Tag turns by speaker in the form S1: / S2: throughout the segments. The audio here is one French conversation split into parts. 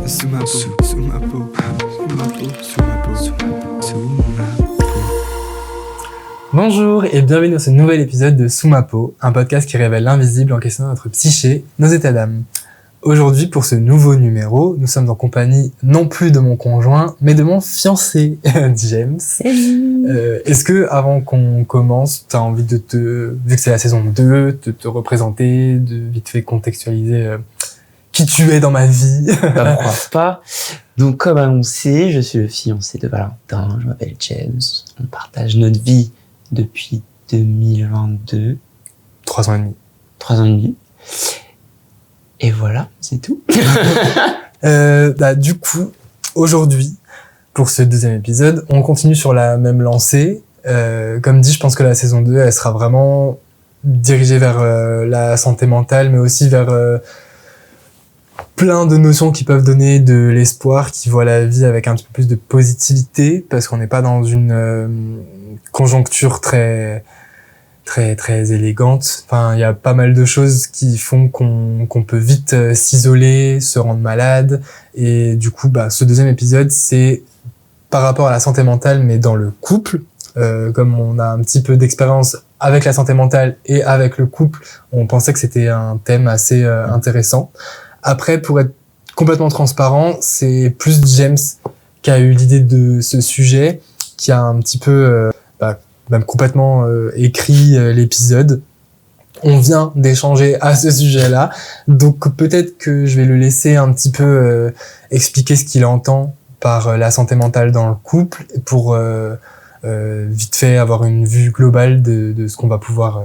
S1: Sous ma peau, sous ma peau, sous ma peau, sous ma peau, sous ma peau.
S2: Bonjour et bienvenue dans ce nouvel épisode de Sous ma peau, un podcast qui révèle l'invisible en questionnant notre psyché, nos états d'âme. Aujourd'hui, pour ce nouveau numéro, nous sommes en compagnie non plus de mon conjoint, mais de mon fiancé, James. Est-ce que, avant qu'on commence, t'as envie de vu que c'est la saison 2, de te représenter, de vite fait contextualiser qui tu es dans ma vie?
S3: Pourquoi pas. Donc, comme annoncé, je suis le fiancé de Valentin, je m'appelle James, on partage notre vie depuis 2022.
S2: 3 ans et demi.
S3: 3 ans et demi. Et voilà, c'est tout.
S2: Du coup, aujourd'hui, pour ce deuxième épisode, on continue sur la même lancée. Comme dit, je pense que la saison 2, elle sera vraiment dirigée vers la santé mentale, mais aussi vers plein de notions qui peuvent donner de l'espoir, qui voient la vie avec un petit peu plus de positivité, parce qu'on n'est pas dans une conjoncture très élégante. Enfin, il y a pas mal de choses qui font qu'on peut vite s'isoler, se rendre malade. Et du coup, ce deuxième épisode, c'est par rapport à la santé mentale, mais dans le couple. Comme on a un petit peu d'expérience avec la santé mentale et avec le couple, on pensait que c'était un thème assez intéressant. Après, pour être complètement transparent, c'est plus James qui a eu l'idée de ce sujet, qui a un petit peu même complètement écrit l'épisode. On vient d'échanger à ce sujet-là, donc peut-être que je vais le laisser un petit peu expliquer ce qu'il entend par la santé mentale dans le couple, pour vite fait avoir une vue globale de ce qu'on va pouvoir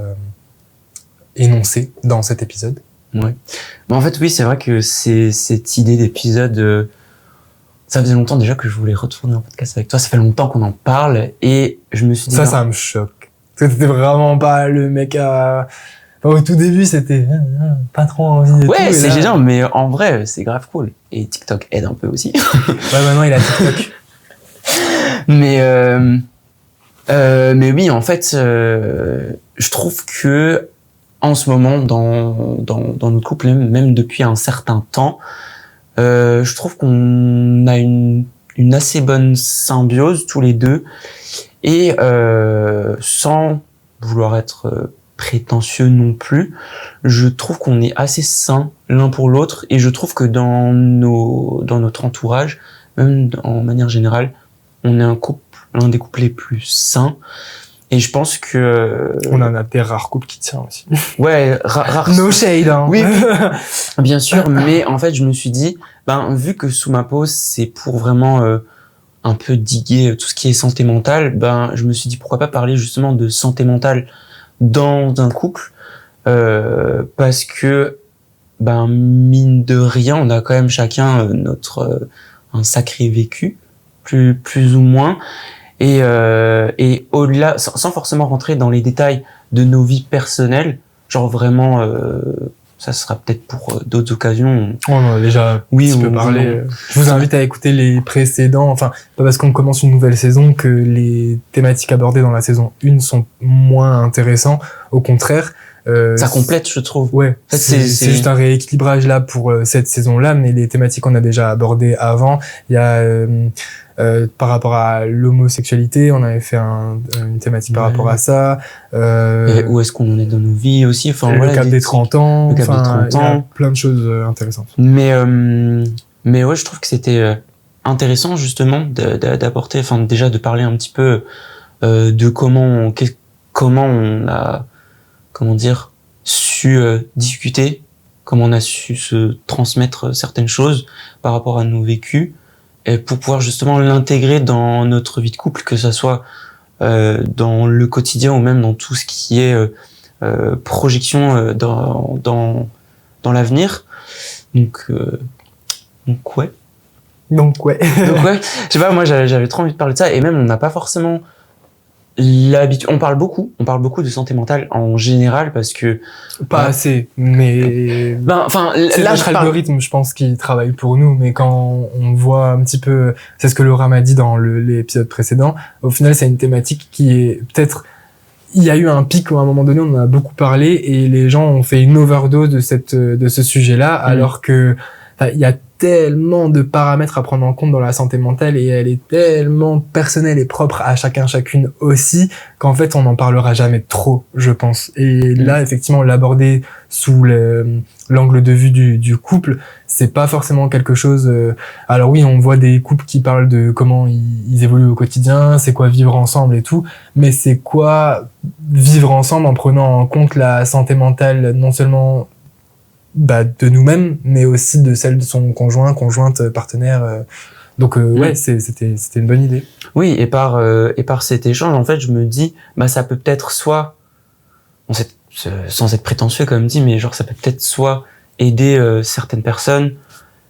S2: énoncer dans cet épisode.
S3: Ouais. En fait, oui, c'est vrai que c'est cette idée d'épisode... Ça faisait longtemps déjà que je voulais retourner en podcast avec toi. Ça fait longtemps qu'on en parle et je me suis dit...
S2: Ça me choque. Parce que t'étais vraiment pas le mec à... Enfin, au tout début, c'était pas trop envie.
S3: Ouais, c'est génial, mais en vrai, c'est grave cool. Et TikTok aide un peu aussi.
S2: Ouais, maintenant, il a TikTok.
S3: Mais oui, en fait, je trouve que en ce moment, dans notre couple, même depuis un certain temps, je trouve qu'on a une assez bonne symbiose tous les deux, et sans vouloir être prétentieux non plus, je trouve qu'on est assez sains l'un pour l'autre, et je trouve que dans notre entourage, même en manière générale, on est l'un des couples les plus sains. Et je pense que...
S2: On en a des rares couples qui tiennent aussi.
S3: Ouais, rare.
S2: No shade, hein.
S3: Oui, bien sûr. Mais en fait, je me suis dit, vu que Sous ma peau, c'est pour vraiment un peu diguer tout ce qui est santé mentale, je me suis dit, pourquoi pas parler justement de santé mentale dans un couple, parce que, mine de rien, on a quand même chacun un sacré vécu, plus ou moins. Et au-delà, sans forcément rentrer dans les détails de nos vies personnelles, genre vraiment, ça sera peut-être pour d'autres occasions.
S2: On en a déjà un petit peu parlé. Je vous invite à écouter les précédents. Enfin, pas parce qu'on commence une nouvelle saison que les thématiques abordées dans la saison 1 sont moins intéressantes. Au contraire.
S3: Ça complète, je trouve.
S2: Ouais. C'est juste un rééquilibrage là pour cette saison-là, mais les thématiques qu'on a déjà abordées avant, il y a par rapport à l'homosexualité, on avait fait une thématique par rapport à ça.
S3: Et où est-ce qu'on en est dans nos vies aussi, enfin
S2: le cap des 30 ans.
S3: Le cap des 30 ans.
S2: Il y a plein de choses intéressantes.
S3: Mais ouais, je trouve que c'était intéressant justement d'apporter, enfin déjà de parler un petit peu de comment on a, comment dire, su discuter, comment on a su se transmettre certaines choses par rapport à nos vécus, et pour pouvoir justement l'intégrer dans notre vie de couple, que ça soit dans le quotidien ou même dans tout ce qui est projection dans l'avenir. Donc ouais.
S2: Donc ouais.
S3: Je sais pas, moi j'avais trop envie de parler de ça, et même on n'a pas forcément l'habitude. On parle beaucoup de santé mentale en général, parce que
S2: pas assez, mais c'est
S3: là
S2: notre algorithme, je pense, qui travaille pour nous. Mais quand on voit un petit peu, c'est ce que Laura m'a dit dans l'épisode précédent, au final c'est une thématique qui est peut-être, il y a eu un pic où à un moment donné on en a beaucoup parlé et les gens ont fait une overdose de ce sujet-là, alors que il y a tellement de paramètres à prendre en compte dans la santé mentale et elle est tellement personnelle et propre à chacun chacune aussi qu'en fait on n'en parlera jamais trop, je pense. Et là effectivement l'aborder sous l'angle de vue du couple, c'est pas forcément quelque chose. Alors oui, on voit des couples qui parlent de comment ils évoluent au quotidien, c'est quoi vivre ensemble et tout, mais c'est quoi vivre ensemble en prenant en compte la santé mentale non seulement de nous-mêmes, mais aussi de celle de son conjointe, partenaire. Donc ouais, c'était une bonne idée.
S3: Oui, et par cet échange, en fait, je me dis, ça peut peut-être soit, sans être prétentieux comme dit, mais genre ça peut peut-être soit aider certaines personnes,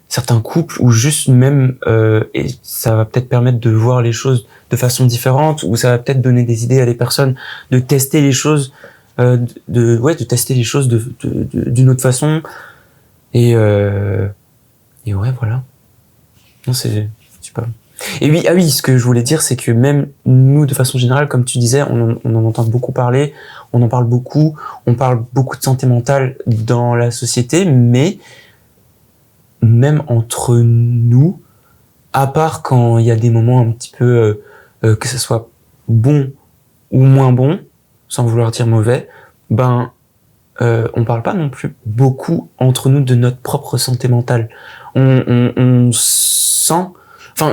S3: certains couples, ou juste même, et ça va peut-être permettre de voir les choses de façon différente, ou ça va peut-être donner des idées à des personnes de tester les choses. De tester les choses d'une autre façon et ouais, voilà. Non, c'est super. Et oui, ce que je voulais dire, c'est que même nous, de façon générale, comme tu disais, on en entend beaucoup parler, on en parle beaucoup, on parle beaucoup de santé mentale dans la société, mais même entre nous, à part quand il y a des moments un petit peu que ce soit bon ou moins bon, sans vouloir dire mauvais, on parle pas non plus beaucoup entre nous de notre propre santé mentale. On sent,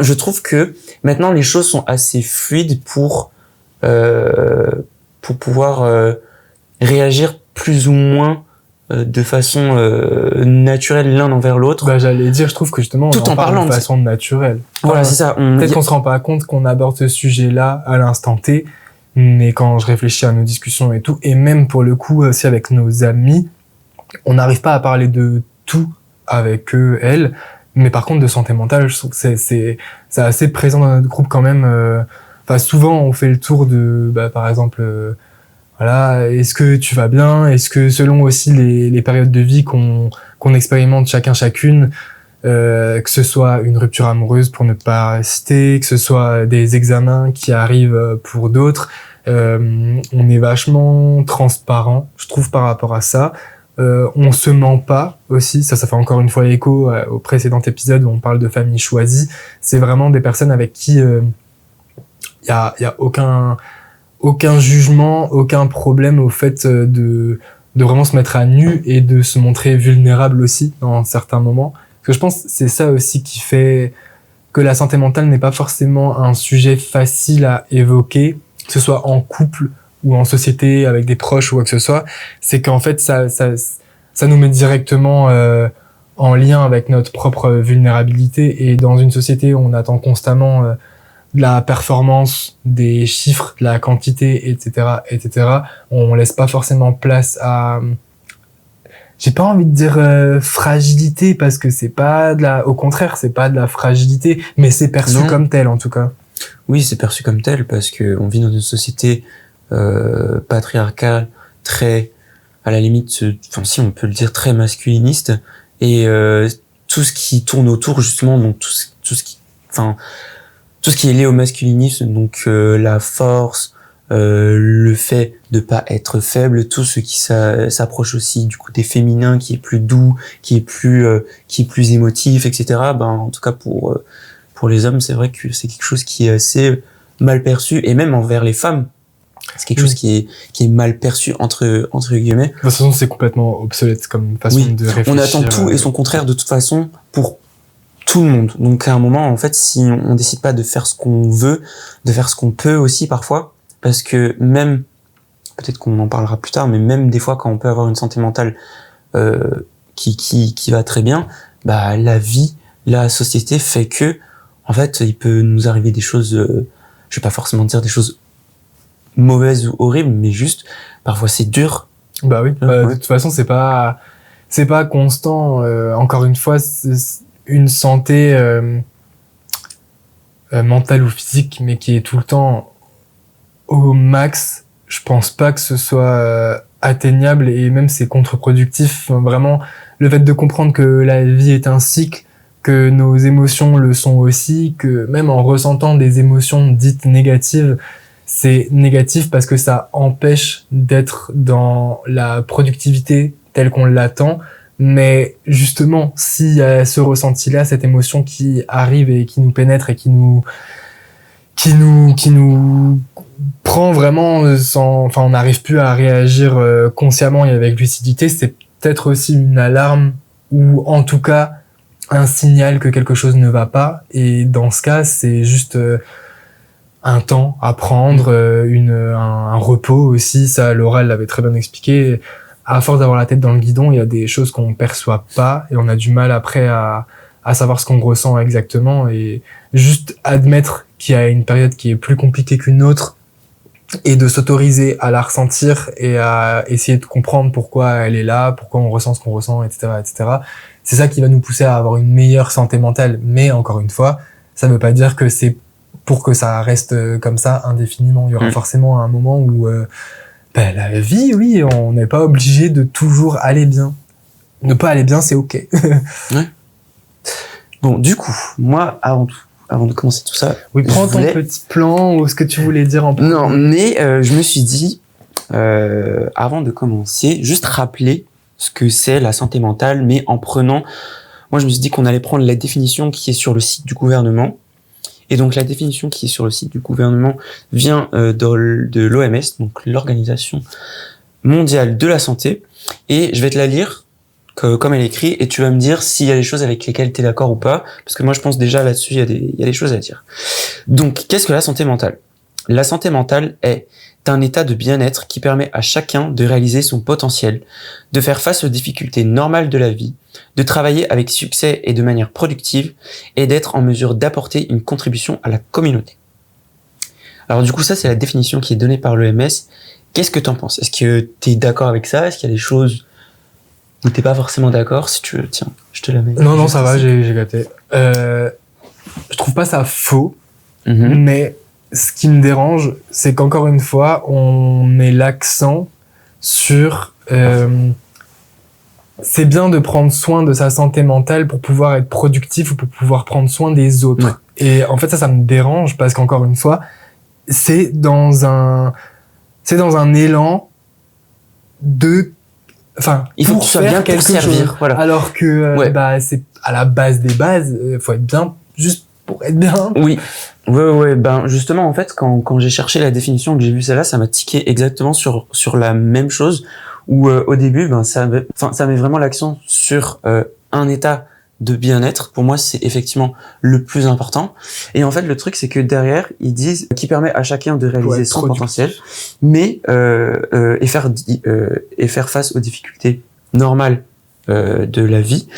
S3: je trouve que maintenant les choses sont assez fluides pour pouvoir réagir plus ou moins de façon naturelle l'un envers l'autre.
S2: J'allais dire, je trouve que justement
S3: tout
S2: on en parle
S3: parlant
S2: de façon naturelle.
S3: Voilà, c'est ça.
S2: Peut-être qu'on se rend pas compte qu'on aborde ce sujet-là à l'instant T. Mais quand je réfléchis à nos discussions et tout, et même pour le coup aussi avec nos amis, on n'arrive pas à parler de tout avec eux, elles. Mais par contre, de santé mentale, je trouve que c'est assez présent dans notre groupe quand même. Souvent, on fait le tour de, par exemple, voilà, est-ce que tu vas bien? Est-ce que selon aussi les périodes de vie qu'on expérimente chacune, que ce soit une rupture amoureuse pour ne pas citer, que ce soit des examens qui arrivent pour d'autres, on est vachement transparent, je trouve, par rapport à ça. On se ment pas aussi, ça fait encore une fois écho au précédent épisode où on parle de famille choisie. C'est vraiment des personnes avec qui y a aucun jugement, aucun problème au fait de vraiment se mettre à nu et de se montrer vulnérable aussi dans certains moments. Parce que je pense que c'est ça aussi qui fait que la santé mentale n'est pas forcément un sujet facile à évoquer, que ce soit en couple ou en société avec des proches ou quoi que ce soit. C'est qu'en fait, ça nous met directement en lien avec notre propre vulnérabilité. Et dans une société où on attend constamment de la performance, des chiffres, de la quantité, etc., on laisse pas forcément place à... J'ai pas envie de dire fragilité parce que c'est pas au contraire, c'est pas de la fragilité, mais c'est perçu comme tel en tout cas.
S3: Oui, c'est perçu comme tel parce que on vit dans une société patriarcale, très, à la limite, si on peut le dire, très masculiniste, et tout ce qui tourne autour justement, donc tout ce qui est lié au masculinisme, donc la force, le fait de pas être faible, tout ce qui s'approche aussi du côté féminin, qui est plus doux, qui est plus émotif, etc. En tout cas pour les hommes, c'est vrai que c'est quelque chose qui est assez mal perçu, et même envers les femmes, c'est quelque chose qui est mal perçu entre guillemets.
S2: De toute façon, c'est complètement obsolète comme façon de réfléchir.
S3: On attend tout et son contraire de toute façon pour tout le monde. Donc à un moment, en fait, si on décide pas de faire ce qu'on veut, de faire ce qu'on peut aussi parfois, parce que même, peut-être qu'on en parlera plus tard, mais même des fois quand on peut avoir une santé mentale qui va très bien, la vie, la société fait que, en fait, il peut nous arriver des choses, je vais pas forcément dire des choses mauvaises ou horribles, mais juste, parfois c'est dur.
S2: Oui, de toute façon, c'est pas constant. Encore une fois, une santé mentale ou physique, mais qui est tout le temps au max, je pense pas que ce soit atteignable, et même c'est contre-productif. Vraiment, le fait de comprendre que la vie est un cycle, que nos émotions le sont aussi, que même en ressentant des émotions dites négatives, c'est négatif parce que ça empêche d'être dans la productivité telle qu'on l'attend, Mais justement, s'il y a ce ressenti-là, cette émotion qui arrive et qui nous pénètre et qui nous prend vraiment enfin, on n'arrive plus à réagir consciemment et avec lucidité, c'est peut-être aussi une alarme ou en tout cas un signal que quelque chose ne va pas. Et dans ce cas, c'est juste un temps à prendre, un repos aussi. Ça, Laura l'avait très bien expliqué. À force d'avoir la tête dans le guidon, il y a des choses qu'on perçoit pas et on a du mal après à savoir ce qu'on ressent exactement, et juste admettre qu'il y a une période qui est plus compliquée qu'une autre et de s'autoriser à la ressentir et à essayer de comprendre pourquoi elle est là, pourquoi on ressent ce qu'on ressent, etc., etc. C'est ça qui va nous pousser à avoir une meilleure santé mentale. Mais encore une fois, ça veut pas dire que c'est pour que ça reste comme ça indéfiniment. Il y aura forcément un moment où la vie, oui, on n'est pas obligé de toujours aller bien. Ne pas aller bien, c'est ok.
S3: Ouais. Bon, du coup, moi, avant de commencer tout ça,
S2: oui, prends ton petit plan ou ce que tu voulais dire en premier.
S3: Non, mais je me suis dit, avant de commencer, juste rappeler ce que c'est la santé mentale, mais en prenant... Moi, je me suis dit qu'on allait prendre la définition qui est sur le site du gouvernement. Et donc, la définition qui est sur le site du gouvernement vient de l'OMS, donc l'Organisation mondiale de la santé. Et je vais te la lire comme elle est écrite, et tu vas me dire s'il y a des choses avec lesquelles tu es d'accord ou pas, parce que moi, je pense déjà là-dessus, il y a des choses à dire. Donc, qu'est-ce que la santé mentale ? La santé mentale est un état de bien-être qui permet à chacun de réaliser son potentiel, de faire face aux difficultés normales de la vie, de travailler avec succès et de manière productive, et d'être en mesure d'apporter une contribution à la communauté. Alors du coup, ça, c'est la définition qui est donnée par l'OMS. Qu'est-ce que t'en penses ? Est-ce que t'es d'accord avec ça ? Est-ce qu'il y a des choses où t'es pas forcément d'accord ? Si tu veux, tiens, je te la mets.
S2: Non, ça va, j'ai gâté. Je trouve pas ça faux, mais ce qui me dérange, c'est qu'encore une fois, on met l'accent sur... c'est bien de prendre soin de sa santé mentale pour pouvoir être productif ou pour pouvoir prendre soin des autres. Ouais. Et en fait, ça me dérange parce qu'encore une fois, c'est dans un élan de... Enfin,
S3: il faut que tu sois bien pour servir. Voilà.
S2: Alors que c'est à la base des bases, faut être bien juste pour être bien.
S3: Oui. Ouais. Ben justement, en fait, quand j'ai cherché la définition, que j'ai vu celle-là, ça m'a tiqué exactement sur la même chose. Où au début, ça met vraiment l'accent sur un état de bien-être. Pour moi, c'est effectivement le plus important. Et en fait, le truc, c'est que derrière, ils disent qui permet à chacun de réaliser son potentiel, mais et faire face aux difficultés normales de la vie.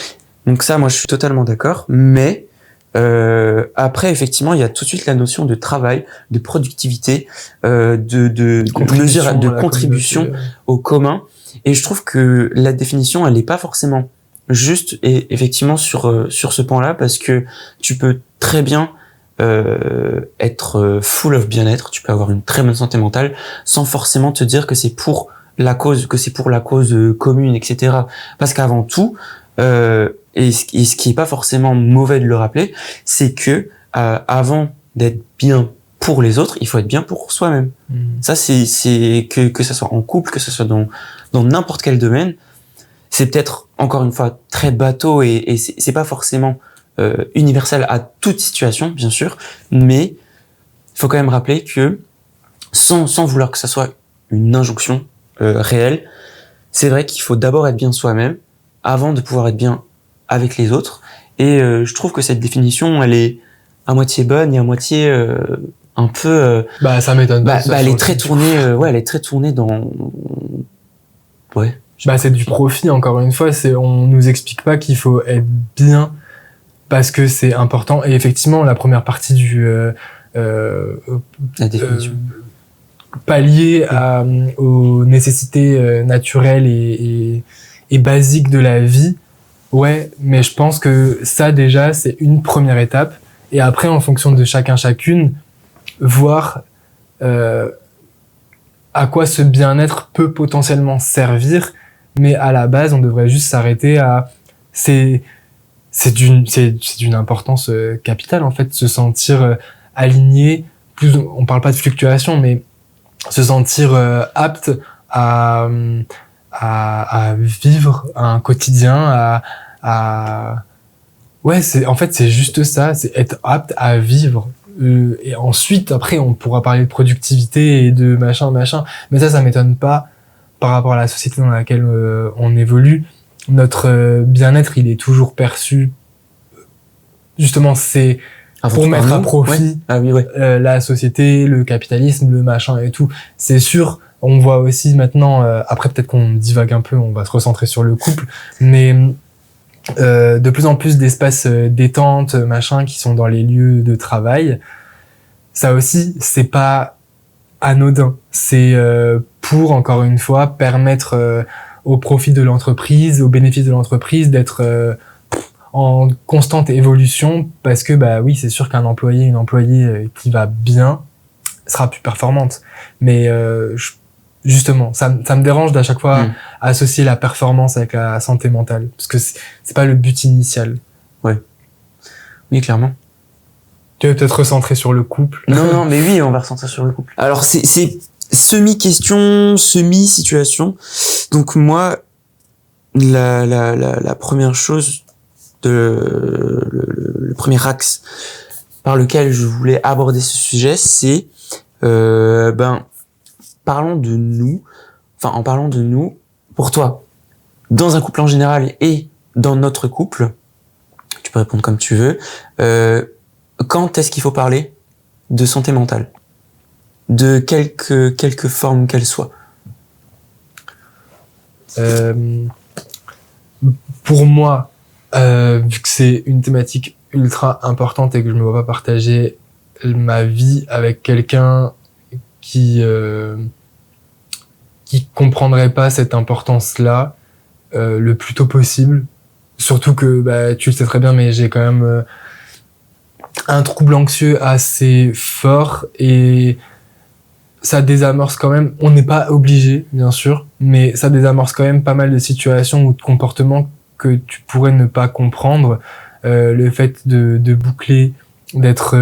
S3: Donc ça, moi, je suis totalement d'accord. Mais après, effectivement, il y a tout de suite la notion de travail, de productivité, de mesure de contribution au commun. Et je trouve que la définition, elle n'est pas forcément juste et effectivement sur ce point-là, parce que tu peux très bien être full of bien-être, tu peux avoir une très bonne santé mentale sans forcément te dire que c'est pour la cause commune, etc. Parce qu'avant tout, et ce qui est pas forcément mauvais de le rappeler, c'est que avant d'être bien pour les autres, il faut être bien pour soi-même. Ça, c'est que ça soit en couple, que ça soit dans n'importe quel domaine. C'est peut-être, encore une fois, très bateau et c'est pas forcément universel à toute situation, bien sûr, mais il faut quand même rappeler que sans vouloir que ça soit une injonction réelle, c'est vrai qu'il faut d'abord être bien soi-même avant de pouvoir être bien avec les autres. Et je trouve que cette définition, elle est à moitié bonne et à moitié un peu
S2: ça m'étonne pas.
S3: Elle est très tournée elle est très tournée dans
S2: c'est du profit, encore une fois, on nous explique pas qu'il faut être bien parce que c'est important. Et effectivement, la première partie du
S3: la définition
S2: pallier aux nécessités naturelles et basiques de la vie. Ouais, mais je pense que ça déjà c'est une première étape. Et après, en fonction de chacune, voir à quoi ce bien-être peut potentiellement servir, mais à la base, on devrait juste s'arrêter à c'est d'une importance capitale en fait, se sentir aligné. On parle pas de fluctuation, mais se sentir apte à à vivre un quotidien, ouais, c'est juste ça, c'est être apte à vivre. Et ensuite, après, on pourra parler de productivité et de machin, mais ça m'étonne pas par rapport à la société dans laquelle on évolue. Notre bien-être, il est toujours perçu, justement, c'est pour mettre à profit la société, le capitalisme, le machin et tout. C'est sûr, on voit aussi maintenant, après peut-être qu'on divague un peu, on va se recentrer sur le couple, mais de plus en plus d'espaces détente, machin, qui sont dans les lieux de travail. Ça aussi, c'est pas anodin. C'est pour, encore une fois, permettre au profit de l'entreprise, au bénéfice de l'entreprise, d'être en constante évolution, parce que bah oui, c'est sûr qu'un employé, une employée qui va bien sera plus performante. Mais justement, ça me dérange d'à chaque fois associer la performance avec la santé mentale, parce que c'est pas le but initial.
S3: Ouais. Oui, clairement.
S2: Tu veux peut-être recentrer sur le couple.
S3: Non, mais oui, on va recentrer sur le couple. Alors c'est semi-question, semi-situation. Donc moi, la première chose, le premier axe par lequel je voulais aborder ce sujet, c'est parlons de nous. Enfin, en parlant de nous, pour toi, dans un couple en général et dans notre couple, tu peux répondre comme tu veux. Quand est-ce qu'il faut parler de santé mentale, de quelque forme qu'elle soit?
S2: Pour moi, vu que c'est une thématique ultra importante et que je me vois pas partager ma vie avec quelqu'un qui comprendrait pas cette importance-là le plus tôt possible. Surtout que bah tu le sais très bien, mais j'ai quand même un trouble anxieux assez fort et ça désamorce quand même. On n'est pas obligé, bien sûr, mais ça désamorce quand même pas mal de situations ou de comportements que tu pourrais ne pas comprendre. Le fait de boucler, d'être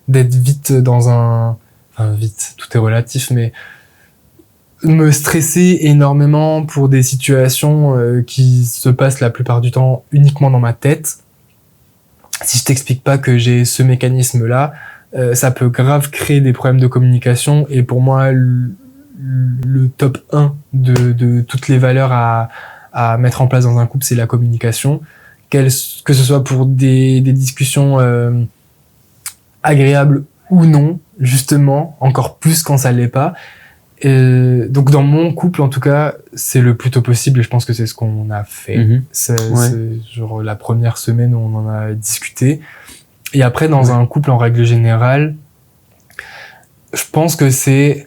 S2: vite dans un... Enfin, vite, tout est relatif, mais me stresser énormément pour des situations qui se passent la plupart du temps uniquement dans ma tête. Si je t'explique pas que j'ai ce mécanisme-là, ça peut grave créer des problèmes de communication. Et pour moi, le top 1 de toutes les valeurs à mettre en place dans un couple, c'est la communication. Que ce soit pour des discussions agréables ou non, justement, encore plus quand ça l'est pas. Donc dans mon couple, en tout cas, c'est le plus tôt possible et je pense que c'est ce qu'on a fait. C'est genre la première semaine où on en a discuté. Et après, dans un couple, en règle générale, je pense que c'est...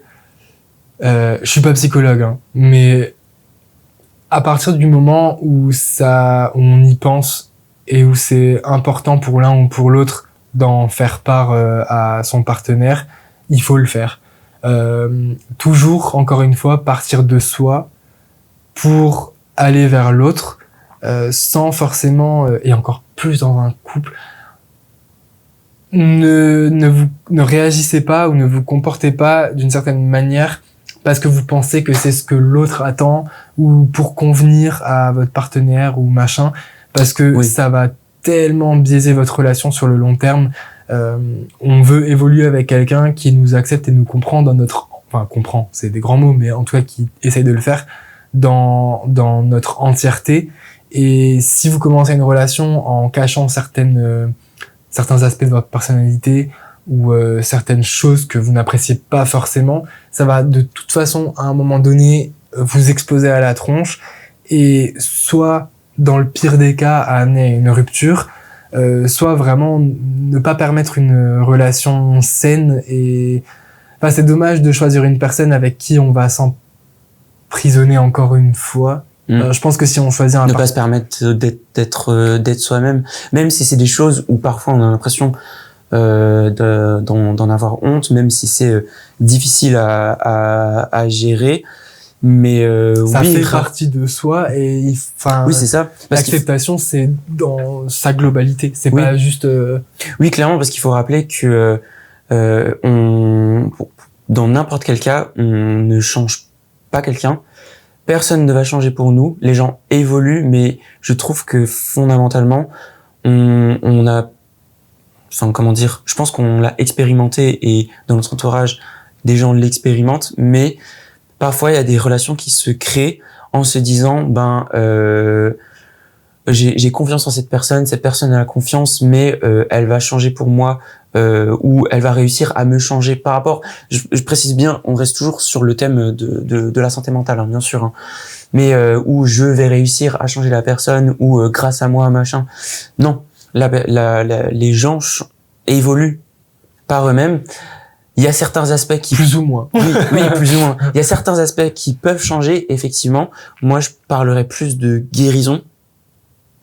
S2: je suis pas psychologue, hein, mais à partir du moment où on y pense et où c'est important pour l'un ou pour l'autre d'en faire part à son partenaire, il faut le faire. Toujours, encore une fois, partir de soi pour aller vers l'autre, sans forcément, et encore plus dans un couple, ne réagissez pas ou ne vous comportez pas d'une certaine manière parce que vous pensez que c'est ce que l'autre attend ou pour convenir à votre partenaire ou machin, parce que ça va tellement biaiser votre relation sur le long terme. On veut évoluer avec quelqu'un qui nous accepte et nous comprend dans notre... Enfin, comprend, c'est des grands mots, mais en tout cas qui essaye de le faire dans notre entièreté. Et si vous commencez une relation en cachant certains aspects de votre personnalité ou certaines choses que vous n'appréciez pas forcément, ça va de toute façon, à un moment donné, vous exploser à la tronche et soit, dans le pire des cas, amener une rupture, soit vraiment ne pas permettre une relation saine. Et enfin, c'est dommage de choisir une personne avec qui on va s'emprisonner encore une fois. Je pense que si on choisit
S3: ne pas se permettre d'être soi-même, même si c'est des choses où parfois on a l'impression d'en avoir honte, même si c'est difficile à gérer, mais
S2: ça fait partie de soi et enfin
S3: oui, c'est ça.
S2: L'acceptation, c'est dans sa globalité, c'est pas juste
S3: oui, clairement, parce qu'il faut rappeler que dans n'importe quel cas, on ne change pas quelqu'un, personne ne va changer pour nous. Les gens évoluent, mais je trouve que fondamentalement, on a, enfin comment dire, je pense qu'on l'a expérimenté et dans notre entourage, des gens l'expérimentent, mais parfois il y a des relations qui se créent en se disant, j'ai confiance en cette personne a la confiance, mais elle va changer pour moi, ou elle va réussir à me changer par rapport. Je précise bien, on reste toujours sur le thème de la santé mentale, hein, bien sûr, hein, mais où je vais réussir à changer la personne, ou grâce à moi, machin. Non, les gens évoluent par eux-mêmes. Il y a certains aspects qui
S2: Plus ou moins.
S3: oui, plus ou moins. Il y a certains aspects qui peuvent changer, effectivement. Moi, je parlerais plus de guérison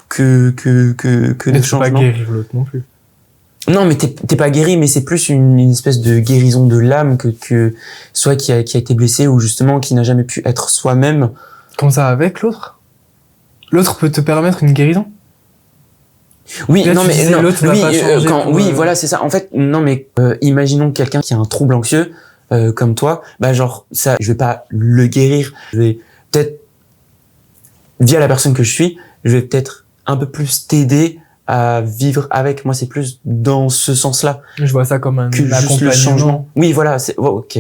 S3: que
S2: Mais
S3: de
S2: tu peux pas
S3: changement.
S2: guérir l'autre non plus.
S3: Non, mais t'es pas guéri, mais c'est plus une espèce de guérison de l'âme que soit qui a été blessé ou justement qui n'a jamais pu être soi-même.
S2: Comme ça avec l'autre. L'autre peut te permettre une guérison.
S3: Oui,
S2: Là,
S3: non,
S2: tu
S3: mais
S2: disais,
S3: non,
S2: l'autre va
S3: oui,
S2: pas changer pour,
S3: oui, voilà, c'est ça. En fait, non, mais imaginons quelqu'un qui a un trouble anxieux comme toi, genre ça, je vais pas le guérir. Je vais peut-être via la personne que je suis, je vais peut-être un peu plus t'aider à vivre avec. Moi, c'est plus dans ce sens-là
S2: Je vois ça comme un
S3: que juste le
S2: accompagnement.
S3: changement. Oui, voilà, ok.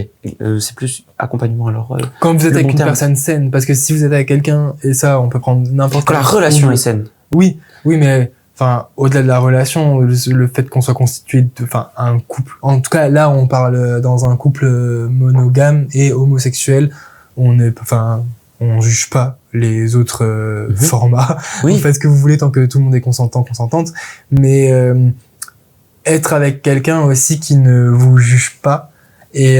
S3: C'est plus accompagnement alors.
S2: Quand vous êtes
S3: Le
S2: avec
S3: bon
S2: une
S3: terme.
S2: personne saine, parce que si vous êtes avec quelqu'un, et ça, on peut prendre n'importe
S3: Quand la
S2: quel
S3: relation
S2: trouble.
S3: est saine.
S2: Oui, mais enfin, au-delà de la relation, le fait qu'on soit constitué de, enfin, un couple. En tout cas, là, on parle dans un couple monogame et homosexuel. On juge pas les autres formats.
S3: Oui.
S2: Vous faites ce que vous voulez tant que tout le monde est consentant, consentante. Mais être avec quelqu'un aussi qui ne vous juge pas et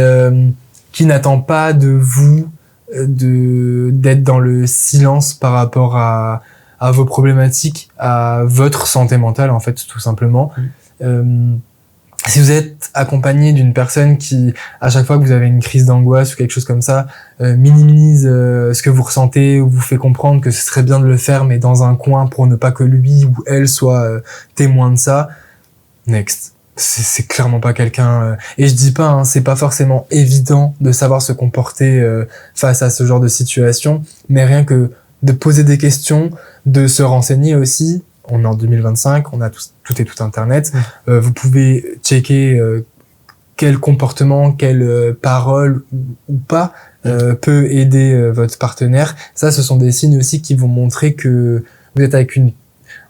S2: qui n'attend pas de vous d'être dans le silence par rapport à vos problématiques, à votre santé mentale, en fait, tout simplement. Si vous êtes accompagné d'une personne qui, à chaque fois que vous avez une crise d'angoisse ou quelque chose comme ça, minimise ce que vous ressentez ou vous fait comprendre que ce serait bien de le faire, mais dans un coin pour ne pas que lui ou elle soit témoin de ça, next. C'est clairement pas quelqu'un... Et je dis pas, hein, c'est pas forcément évident de savoir se comporter face à ce genre de situation, mais rien que de poser des questions, de se renseigner aussi. On est en 2025, on a tout et tout Internet. Vous pouvez checker quel comportement, quelle parole ou pas peut aider votre partenaire. Ça, ce sont des signes aussi qui vont montrer que vous êtes avec une,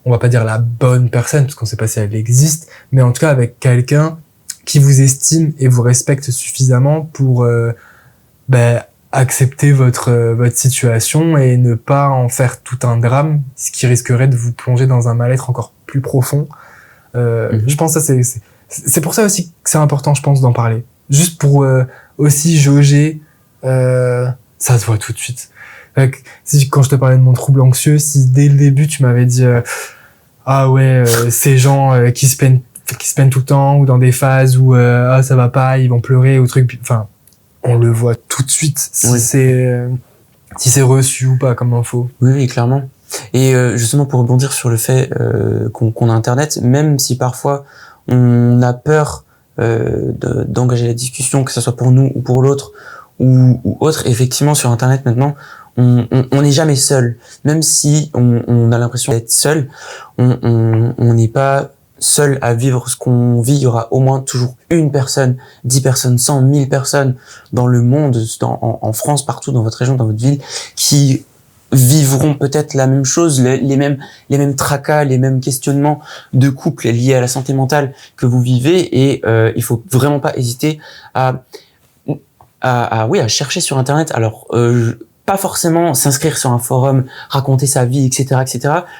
S2: on va pas dire la bonne personne, parce qu'on sait pas si elle existe, mais en tout cas avec quelqu'un qui vous estime et vous respecte suffisamment pour accepter votre situation et ne pas en faire tout un drame, ce qui risquerait de vous plonger dans un mal-être encore plus profond. Je pense que ça c'est pour ça aussi que c'est important, je pense, d'en parler. Juste pour aussi jauger, ça se voit tout de suite. Quand je te parlais de mon trouble anxieux, si dès le début tu m'avais dit ah ouais, ces gens qui se peignent tout le temps ou dans des phases où ah ça va pas, ils vont pleurer ou truc, enfin on le voit tout de suite si
S3: Oui.
S2: c'est reçu ou pas comme info.
S3: Oui, clairement. Et justement pour rebondir sur le fait qu'on a Internet, même si parfois on a peur d'engager la discussion, que ce soit pour nous ou pour l'autre ou autre, effectivement sur Internet maintenant, on n'est jamais seul. Même si on a l'impression d'être seul, on n'est pas seul à vivre ce qu'on vit. Il y aura au moins toujours une personne, 10 personnes, 100, 1000 personnes dans le monde, en France, partout, dans votre région, dans votre ville, qui vivront peut-être la même chose, les mêmes tracas, les mêmes questionnements de couple liés à la santé mentale que vous vivez, et il faut vraiment pas hésiter à chercher sur Internet. Alors pas forcément s'inscrire sur un forum, raconter sa vie, etc.,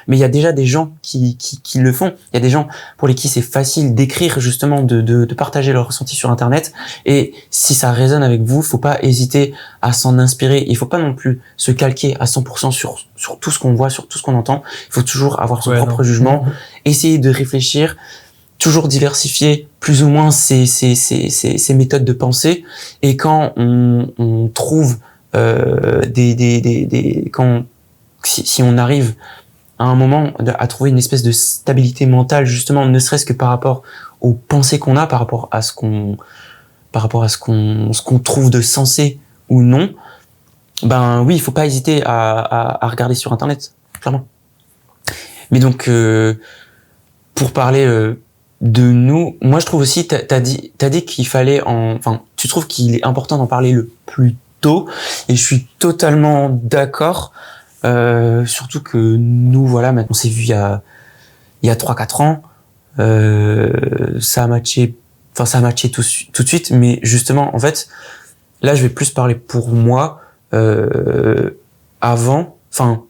S3: mais il y a déjà des gens qui le font. Il y a des gens pour lesquels c'est facile d'écrire, justement, de partager leur ressenti sur Internet. Et si ça résonne avec vous, faut pas hésiter à s'en inspirer. Il faut pas non plus se calquer à 100% sur tout ce qu'on voit, sur tout ce qu'on entend. Il faut toujours avoir son propre jugement, essayer de réfléchir, toujours diversifier plus ou moins ses méthodes de pensée. Et quand on trouve si on arrive à un moment à trouver une espèce de stabilité mentale, justement, ne serait-ce que par rapport aux pensées qu'on a, par rapport à ce qu'on trouve de sensé ou non, ben oui, il faut pas hésiter à regarder sur internet, clairement. Mais donc pour parler de nous, moi je trouve aussi t'as dit qu'il fallait enfin tu trouves qu'il est important d'en parler le plus tôt, et je suis totalement d'accord, surtout que nous voilà, maintenant on s'est vu il y a 3-4 ans, ça a matché tout de suite, mais justement en fait là je vais plus parler pour moi. Avant, enfin,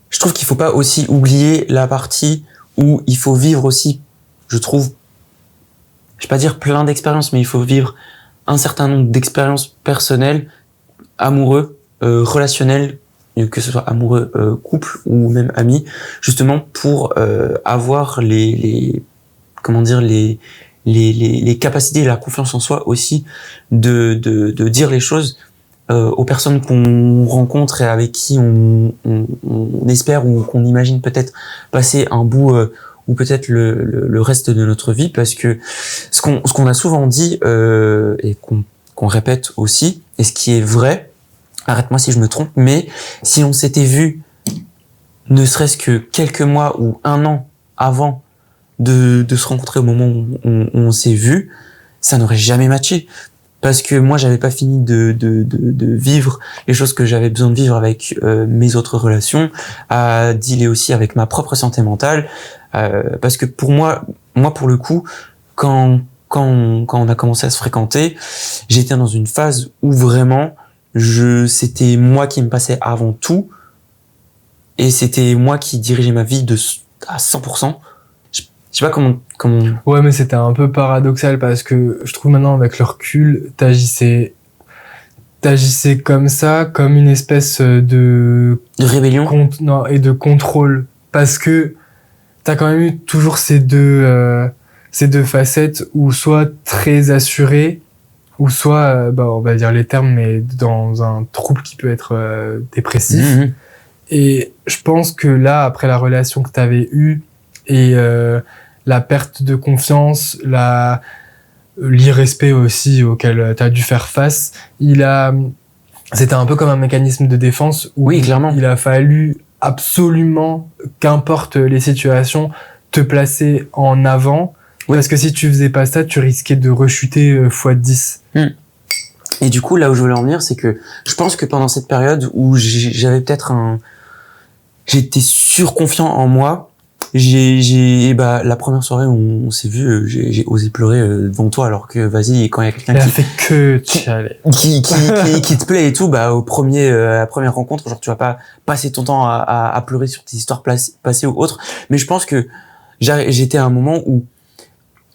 S3: je trouve qu'il faut pas aussi oublier la partie où il faut vivre aussi, je trouve, je vais pas dire plein d'expériences, mais il faut vivre un certain nombre d'expériences personnelles, amoureux, relationnelles, que ce soit amoureux, couple ou même amis, justement pour avoir les capacités et la confiance en soi aussi de dire les choses aux personnes qu'on rencontre et avec qui on espère ou qu'on imagine peut-être passer un bout ou peut-être le reste de notre vie, parce que ce qu'on a souvent dit et qu'on répète aussi, et ce qui est vrai, arrête-moi si je me trompe, mais si on s'était vu ne serait-ce que quelques mois ou 1 an avant de se rencontrer, au moment où on s'est vu, ça n'aurait jamais matché. Parce que moi, j'avais pas fini de vivre les choses que j'avais besoin de vivre avec mes autres relations, à dealer aussi avec ma propre santé mentale. Parce que pour moi pour le coup, quand on a commencé à se fréquenter, j'étais dans une phase où vraiment c'était moi qui me passais avant tout, et c'était moi qui dirigeais ma vie à 100%. Je sais pas comment.
S2: Ouais, mais c'était un peu paradoxal parce que je trouve maintenant avec le recul, t'agissais comme ça, comme une espèce de
S3: rébellion.
S2: Non, et de contrôle, parce que t'as quand même eu toujours ces deux facettes, où soit très assuré, ou soit on va dire les termes, mais dans un trouble qui peut être dépressif.
S3: Mmh.
S2: Et je pense que là, après la relation que t'avais eue et la perte de confiance, l'irrespect aussi auquel tu as dû faire face, c'était un peu comme un mécanisme de défense où
S3: oui, clairement.
S2: Il a fallu absolument, qu'importe les situations, te placer en avant, oui. Parce que si tu faisais pas ça, tu risquais de rechuter x10.
S3: Et du coup, là où je voulais en venir, c'est que je pense que pendant cette période où j'avais peut-être j'étais surconfiant en moi, la première soirée où on s'est vu, j'ai osé pleurer devant toi, alors que vas-y, quand il y a quelqu'un qui te plaît et tout, à la première rencontre, genre tu vas pas passer ton temps à pleurer sur tes histoires passées ou autres. Mais je pense que j'étais à un moment où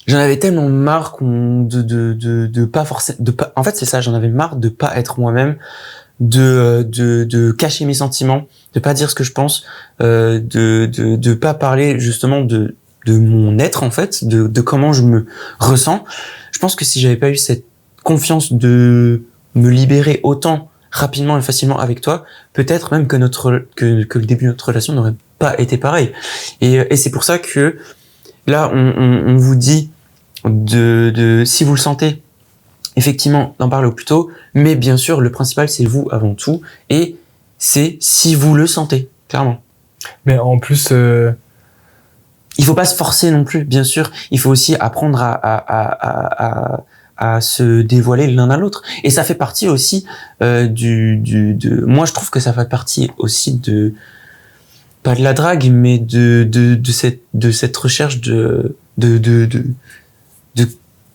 S3: j'en avais tellement marre de pas forcer, en fait c'est ça, j'en avais marre de pas être moi-même, de cacher mes sentiments, de pas dire ce que je pense, de pas parler justement de mon être, en fait, de comment je me ressens. Je pense que si j'avais pas eu cette confiance de me libérer autant rapidement et facilement avec toi, peut-être même que le début de notre relation n'aurait pas été pareil. Et c'est pour ça que là on vous dit si vous le sentez, effectivement, d'en parler au plus tôt, mais bien sûr, le principal, c'est vous avant tout, et c'est si vous le sentez, clairement.
S2: Mais en plus,
S3: il faut pas se forcer non plus, bien sûr. Il faut aussi apprendre à se dévoiler l'un à l'autre. Et ça fait partie aussi moi, je trouve que ça fait partie aussi pas de la drague, mais de cette recherche de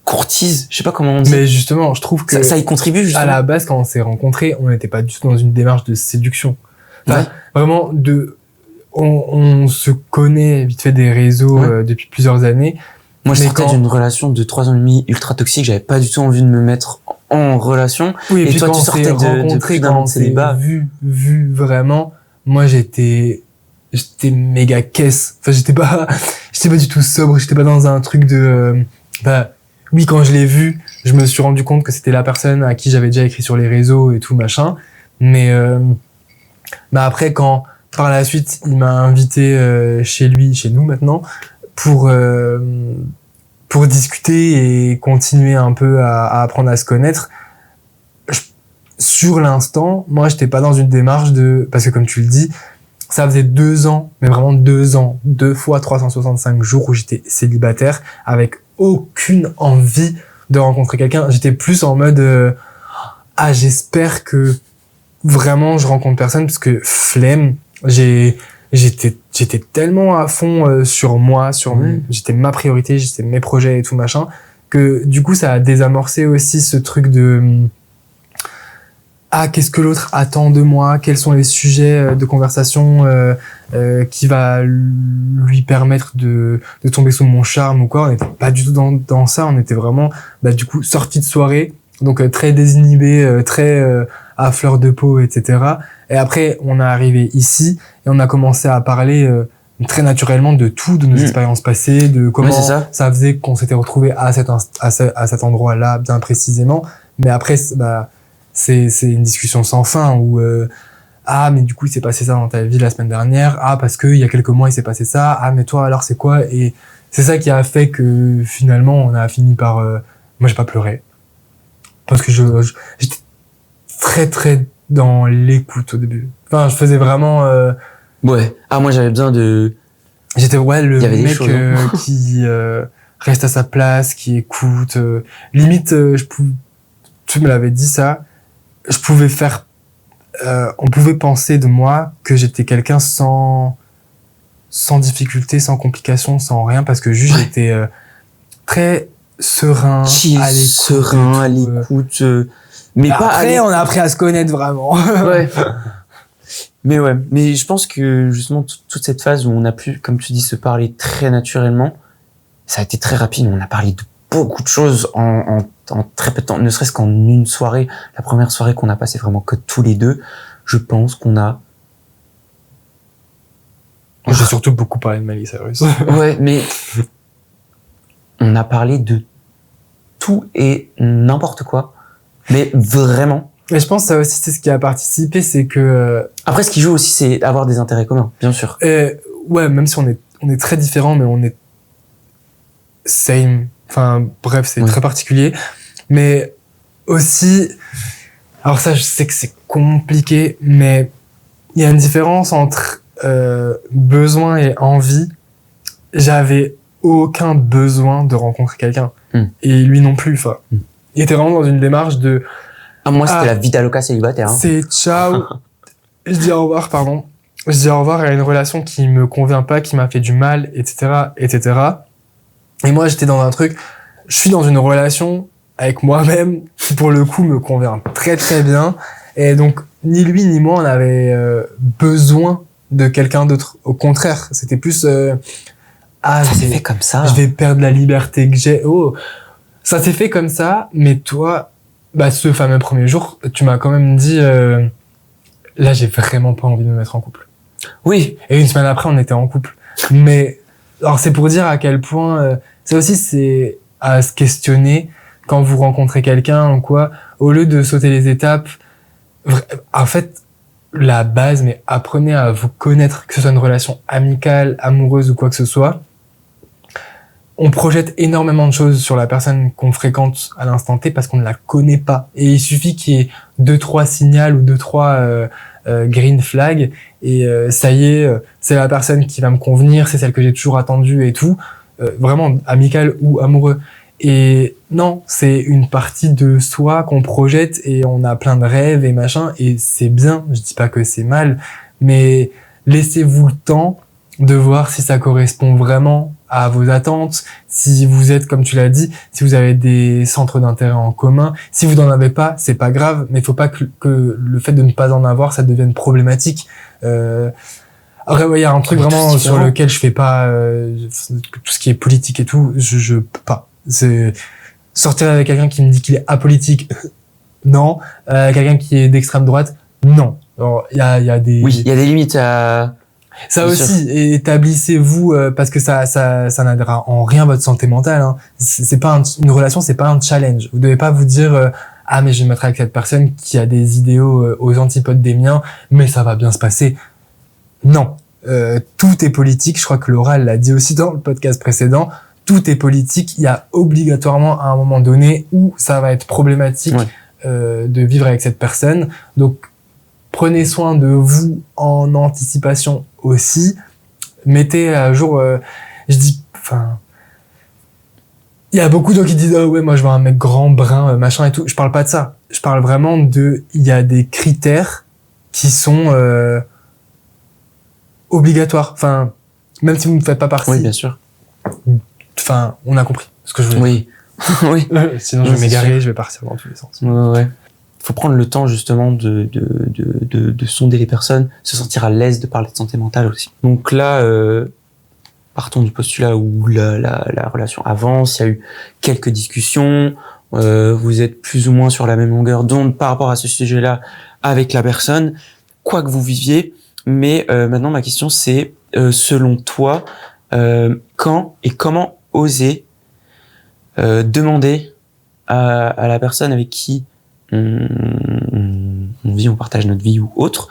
S3: courtise, je sais pas comment on dit.
S2: Mais justement, je trouve que
S3: ça y contribue, justement.
S2: À la base, quand on s'est rencontrés, on n'était pas du tout dans une démarche de séduction. Enfin, ouais. Vraiment, on se connaît vite fait des réseaux depuis plusieurs années.
S3: Moi, je sortais d'une relation de 3 ans et demi ultra toxique. J'avais pas du tout envie de me mettre en relation.
S2: Oui, et puis
S3: toi,
S2: quand
S3: tu sortais de plus d'un an de célibat.
S2: Vu vraiment, moi, j'étais méga caisse. Enfin, j'étais pas du tout sobre. J'étais pas dans un truc oui, quand je l'ai vu, je me suis rendu compte que c'était la personne à qui j'avais déjà écrit sur les réseaux et tout, machin. Mais après, quand par la suite, il m'a invité chez nous maintenant, pour discuter et continuer un peu à apprendre à se connaître, sur l'instant, moi, j'étais pas dans une démarche parce que comme tu le dis, ça faisait 2 ans, mais vraiment 2 ans, 2 fois 365 jours où j'étais célibataire avec aucune envie de rencontrer quelqu'un. J'étais plus en mode, j'espère que vraiment je rencontre personne parce que flemme, j'étais tellement à fond sur moi, j'étais ma priorité, j'étais mes projets et tout machin, que du coup ça a désamorcé aussi ce truc de qu'est-ce que l'autre attend de moi, quels sont les sujets de conversation qui va lui permettre de tomber sous mon charme ou quoi. On n'était pas du tout dans ça, on était vraiment du coup sortis de soirée, donc très désinhibés, très à fleur de peau, etc. Et après on est arrivé ici et on a commencé à parler très naturellement de tout, de nos expériences passées, de comment ça faisait qu'on s'était retrouvés à cet endroit-là bien précisément. Mais après c'est une discussion sans fin où mais du coup il s'est passé ça dans ta vie la semaine dernière, parce que il y a quelques mois il s'est passé ça, mais toi alors c'est quoi? Et c'est ça qui a fait que finalement on a fini par moi j'ai pas pleuré parce que j'étais très très dans l'écoute au début. Enfin je faisais vraiment
S3: moi j'avais besoin de
S2: j'étais le mec qui reste à sa place, qui écoute, limite tu me l'avais dit ça, je pouvais on pouvait penser de moi que j'étais quelqu'un sans difficulté, sans complication, sans rien, parce que juste j'étais très serein,
S3: à l'écoute. Mais pas
S2: après, on a appris à se connaître vraiment.
S3: Ouais. Mais je pense que justement toute cette phase où on a pu, comme tu dis, se parler très naturellement, ça a été très rapide. On a parlé de beaucoup de choses en très peu de temps, ne serait-ce qu'en une soirée. La première soirée qu'on a passée vraiment que tous les deux, je pense qu'on a...
S2: J'ai surtout beaucoup parlé de Miley Cyrus.
S3: Ouais, mais on a parlé de tout et n'importe quoi. Mais vraiment.
S2: Et je pense que ça aussi, c'est ce qui a participé, c'est que...
S3: Après, ce qui joue aussi, c'est avoir des intérêts communs, bien sûr.
S2: Ouais, même si on est très différents, mais on est same. Enfin, bref, c'est très particulier. Mais aussi, alors ça, je sais que c'est compliqué, mais il y a une différence entre besoin et envie. J'avais aucun besoin de rencontrer quelqu'un. Et lui non plus. Enfin, il était vraiment dans une démarche de...
S3: moi, c'était la vita loca célibataire. Hein.
S2: C'est ciao. Je dis au revoir, pardon. Je dis au revoir à une relation qui me convient pas, qui m'a fait du mal, etc., etc. Et moi, j'étais dans un truc... Je suis dans une relation avec moi-même qui, pour le coup, me convient très, très bien. Et donc, ni lui ni moi, on avait besoin de quelqu'un d'autre. Au contraire, c'était plus...
S3: ça s'est fait comme ça.
S2: Je vais perdre la liberté que j'ai. Ça s'est fait comme ça, mais toi, ce fameux premier jour, tu m'as quand même dit... là, j'ai vraiment pas envie de me mettre en couple.
S3: Oui.
S2: Et une semaine après, on était en couple. Mais alors, c'est pour dire à quel point... ça aussi, c'est à se questionner quand vous rencontrez quelqu'un ou quoi, au lieu de sauter les étapes. En fait, la base, mais apprenez à vous connaître, que ce soit une relation amicale, amoureuse ou quoi que ce soit. On projette énormément de choses sur la personne qu'on fréquente à l'instant T parce qu'on ne la connaît pas. Et il suffit qu'il y ait 2-3 signals ou 2-3 green flags et ça y est, c'est la personne qui va me convenir, c'est celle que j'ai toujours attendue et tout. Vraiment amical ou amoureux. Et non, c'est une partie de soi qu'on projette et on a plein de rêves et machin et c'est bien, je dis pas que c'est mal, mais laissez-vous le temps de voir si ça correspond vraiment à vos attentes, si vous êtes, comme tu l'as dit, si vous avez des centres d'intérêt en commun. Si vous n'en avez pas, c'est pas grave, mais il faut pas que le fait de ne pas en avoir, ça devienne problématique. Après, il y a un truc vraiment sur lequel je fais pas tout ce qui est politique et tout, je peux pas. C'est sortir avec quelqu'un qui me dit qu'il est apolitique, non. Quelqu'un qui est d'extrême droite, non. Alors, il y a des...
S3: Oui, il y a des limites à...
S2: Ça
S3: bien
S2: aussi,
S3: sûr.
S2: établissez-vous parce que ça n'aidera en rien votre santé mentale. Hein. C'est pas une relation, c'est pas un challenge. Vous devez pas vous dire mais je vais me mettre avec cette personne qui a des idéaux aux antipodes des miens, mais ça va bien se passer. Non, tout est politique. Je crois que Laura l'a dit aussi dans le podcast précédent. Tout est politique. Il y a obligatoirement à un moment donné où ça va être problématique de vivre avec cette personne. Donc, prenez soin de vous en anticipation aussi. Mettez à jour, il y a beaucoup de gens qui disent, oh ouais, moi je veux un mec grand, brun, machin et tout. Je parle pas de ça. Je parle vraiment il y a des critères qui sont, obligatoires. Enfin, même si vous ne faites pas partie.
S3: Oui, bien sûr.
S2: Enfin, on a compris ce que je voulais
S3: Oui. Oui.
S2: Sinon, je vais m'égarer, je vais partir dans tous les sens.
S3: Ouais. Faut prendre le temps, justement, de sonder les personnes, se sentir à l'aise de parler de santé mentale aussi. Donc là, partons du postulat où la relation avance, il y a eu quelques discussions, vous êtes plus ou moins sur la même longueur d'onde par rapport à ce sujet-là avec la personne, quoi que vous viviez. Mais maintenant, ma question, c'est, selon toi, quand et comment oser demander à la personne avec qui on vit, on partage notre vie ou autre,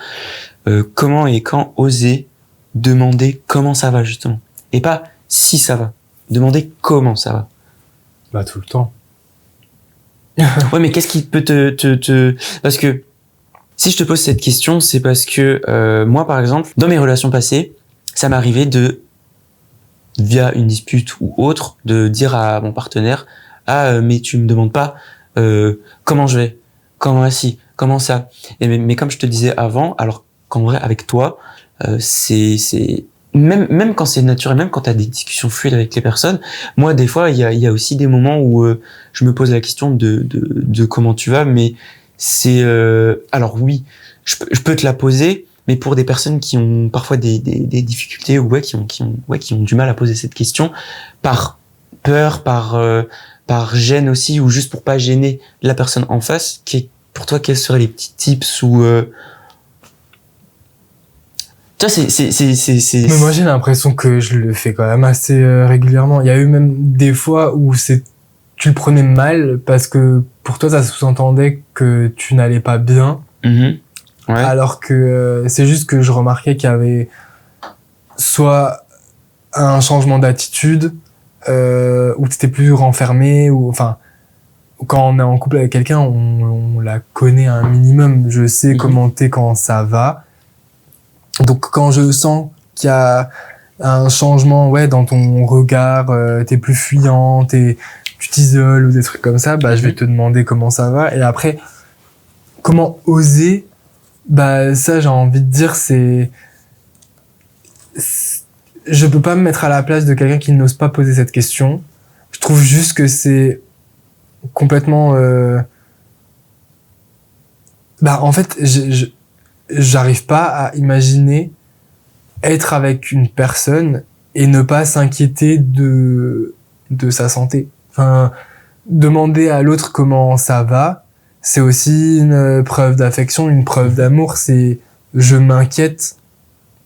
S3: comment et quand oser demander comment ça va, justement. Et pas si ça va. Demander comment ça va.
S2: Bah, tout le temps.
S3: Ouais, mais qu'est-ce qui peut parce que si je te pose cette question, c'est parce que moi, par exemple, dans mes relations passées, ça m'arrivait via une dispute ou autre, de dire à mon partenaire, mais tu me demandes pas comment je vais, comment comment ça. Mais comme je te disais avant, alors qu'en vrai, avec toi, c'est même quand c'est naturel, même quand tu as des discussions fluides avec les personnes, moi, des fois, il y a aussi des moments où je me pose la question de comment tu vas, mais c'est alors oui, je peux te la poser, mais pour des personnes qui ont parfois des difficultés ou qui ont du mal à poser cette question par peur, par gêne aussi, ou juste pour pas gêner la personne en face, pour toi, quels seraient les petits tips ou tu vois,
S2: Mais moi, j'ai l'impression que je le fais quand même assez régulièrement. Il y a eu même des fois où tu le prenais mal parce que pour toi, ça sous-entendait que tu n'allais pas bien.
S3: Ouais.
S2: Alors que c'est juste que je remarquais qu'il y avait soit un changement d'attitude, où t'étais plus renfermé, ou enfin, quand on est en couple avec quelqu'un, on la connaît un minimum. Je sais comment t'es quand ça va. Donc quand je sens qu'il y a un changement, ouais, dans ton regard, t'es plus fuyant, tu t'isoles ou des trucs comme ça, bah je vais te demander comment ça va. Et après, comment oser, bah ça j'ai envie de dire je peux pas me mettre à la place de quelqu'un qui n'ose pas poser cette question. Je trouve juste que c'est complètement en fait j'arrive pas à imaginer être avec une personne et ne pas s'inquiéter de sa santé. Enfin, demander à l'autre comment ça va, c'est aussi une preuve d'affection, une preuve d'amour. C'est je m'inquiète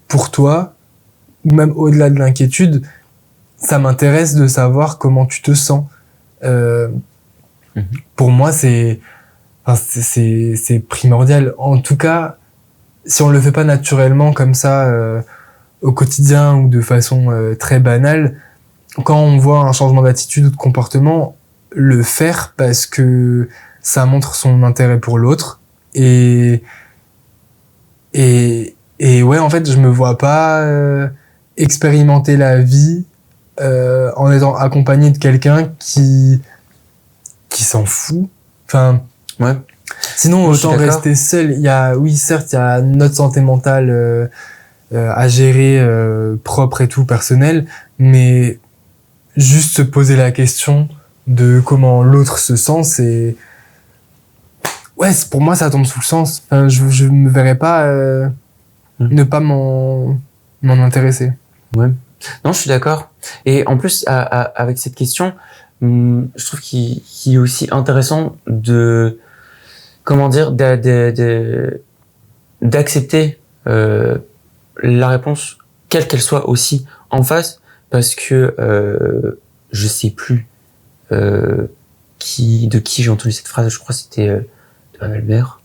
S2: pour toi, ou même au-delà de l'inquiétude, ça m'intéresse de savoir comment tu te sens. Pour moi, c'est primordial. En tout cas, si on le fait pas naturellement comme ça au quotidien ou de façon très banale, quand on voit un changement d'attitude ou de comportement, le faire parce que ça montre son intérêt pour l'autre. Et ouais, en fait, je me vois pas expérimenter la vie en étant accompagné de quelqu'un qui s'en fout. Enfin,
S3: ouais.
S2: Sinon, autant rester seul. Certes, il y a notre santé mentale à gérer, propre et tout, personnel, mais juste se poser la question de comment l'autre se sent, pour moi, ça tombe sous le sens. Enfin, je me verrais pas ne pas m'en intéresser.
S3: Ouais. Non, je suis d'accord. Et en plus, avec cette question, je trouve qu'il est aussi intéressant d'accepter la réponse, quelle qu'elle soit aussi en face, parce que je sais plus de qui j'ai entendu cette phrase, je crois que c'était de ma belle-mère.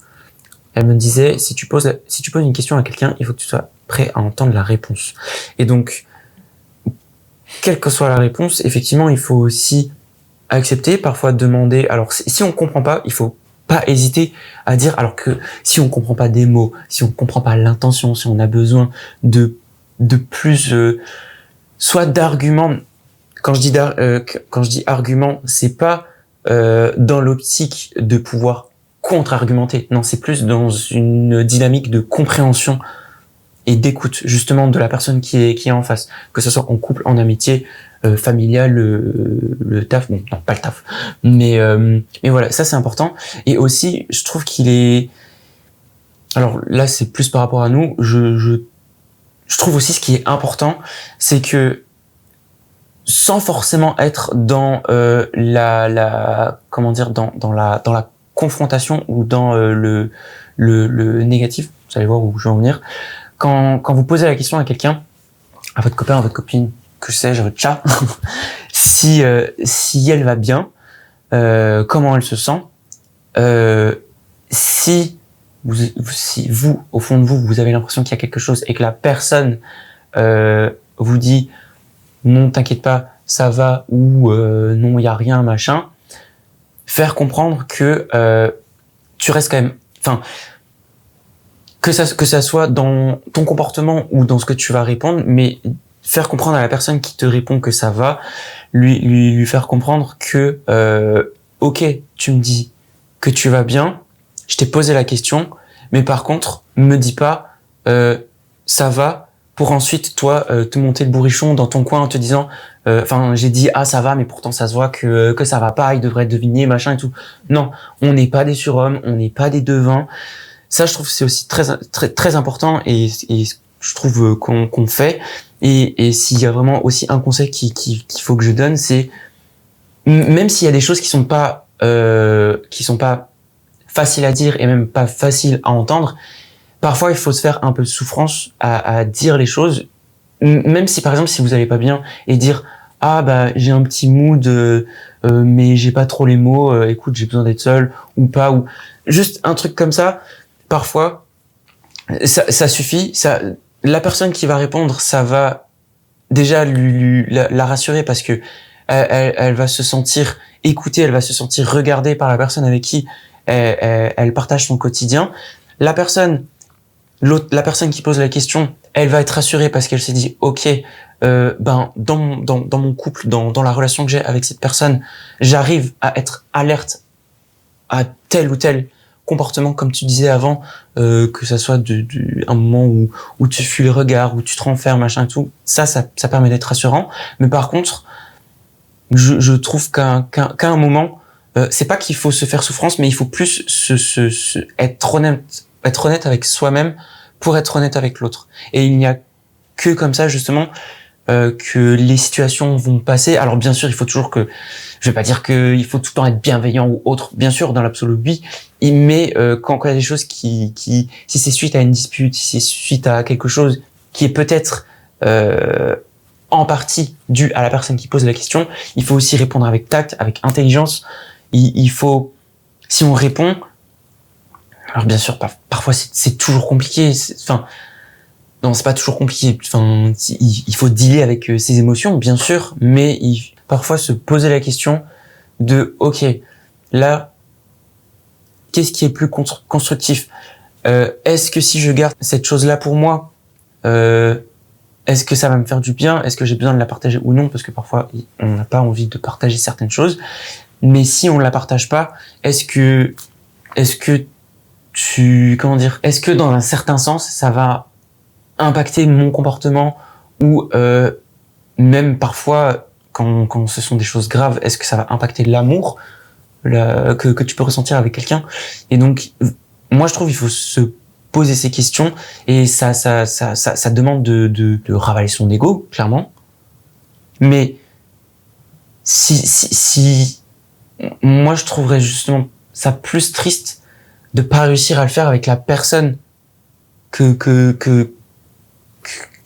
S3: Elle me disait, si tu poses une question à quelqu'un, il faut que tu sois prêt à entendre la réponse. Et donc, quelle que soit la réponse, effectivement, il faut aussi accepter, parfois demander. Alors, si on comprend pas, il faut pas hésiter à dire, alors que si on comprend pas des mots, si on comprend pas l'intention, si on a besoin de plus, soit d'arguments. Quand je dis argument, c'est pas dans l'optique de pouvoir contre-argumenter. Non, c'est plus dans une dynamique de compréhension et d'écoute justement de la personne qui est en face, que ce soit en couple, en amitié, familial, le taf, bon non pas le taf, mais voilà, ça c'est important. Et aussi je trouve qu'il est, alors là c'est plus par rapport à nous, je trouve aussi ce qui est important, c'est que sans forcément être dans comment dire, dans la confrontation ou dans le négatif, vous allez voir où je vais en venir. Quand vous posez la question à quelqu'un, à votre copain, à votre copine, que sais-je, à votre chat, si elle va bien, comment elle se sent, si vous, au fond de vous avez l'impression qu'il y a quelque chose et que la personne vous dit non, t'inquiète pas, ça va, ou non, il y a rien, machin, faire comprendre que tu restes quand même, enfin, que ça soit dans ton comportement ou dans ce que tu vas répondre, mais faire comprendre à la personne qui te répond que ça va, lui faire comprendre que ok, tu me dis que tu vas bien, je t'ai posé la question, mais par contre, me dis pas ça va, pour ensuite toi te monter le bourrichon dans ton coin en te disant j'ai dit ah ça va, mais pourtant ça se voit que ça va pas, il devrait deviner, machin et tout. Non, on n'est pas des surhommes, on n'est pas des devins. Ça, je trouve, c'est aussi très important, et je trouve qu'on fait. Et s'il y a vraiment aussi un conseil qu'il faut que je donne, c'est même s'il y a des choses qui sont pas faciles à dire et même pas faciles à entendre, parfois il faut se faire un peu de souffrance à dire les choses, même si par exemple si vous allez pas bien, et dire ah bah j'ai un petit mood mais j'ai pas trop les mots, écoute j'ai besoin d'être seul ou pas, ou juste un truc comme ça. Parfois, ça suffit. La personne qui va répondre, ça va déjà la rassurer, parce que elle va se sentir écoutée, elle va se sentir regardée par la personne avec qui elle partage son quotidien. La personne qui pose la question, elle va être rassurée parce qu'elle s'est dit, ok, dans mon couple, dans la relation que j'ai avec cette personne, j'arrive à être alerte à tel ou tel comportement, comme tu disais avant, que ça soit un moment où tu fuis le regard, où tu te renfermes, machin et tout, ça permet d'être rassurant. Mais par contre, je trouve qu'à un moment, c'est pas qu'il faut se faire souffrance, mais il faut plus être honnête avec soi-même pour être honnête avec l'autre. Et il n'y a que comme ça, justement, que les situations vont passer. Alors bien sûr, il faut toujours je vais pas dire qu'il faut tout le temps être bienveillant ou autre, bien sûr, dans l'absolu oui, mais quand il y a des choses si c'est suite à une dispute, si c'est suite à quelque chose qui est peut-être en partie dû à la personne qui pose la question, il faut aussi répondre avec tact, avec intelligence. Il faut, si on répond, alors bien sûr, parfois c'est toujours compliqué, non, c'est pas toujours compliqué. Il faut dealer avec ses émotions, bien sûr, mais parfois se poser la question de, ok, là, qu'est-ce qui est plus constructif? Est-ce que si je garde cette chose-là pour moi, est-ce que ça va me faire du bien? Est-ce que j'ai besoin de la partager ou non? Parce que parfois, on n'a pas envie de partager certaines choses. Mais si on la partage pas, est-ce que est-ce que dans un certain sens, ça va impacter mon comportement, ou même parfois quand ce sont des choses graves, est-ce que ça va impacter l'amour que tu peux ressentir avec quelqu'un? Et donc moi je trouve il faut se poser ces questions, et ça demande de ravaler son ego, clairement. Mais si moi je trouverais justement ça plus triste de pas réussir à le faire avec la personne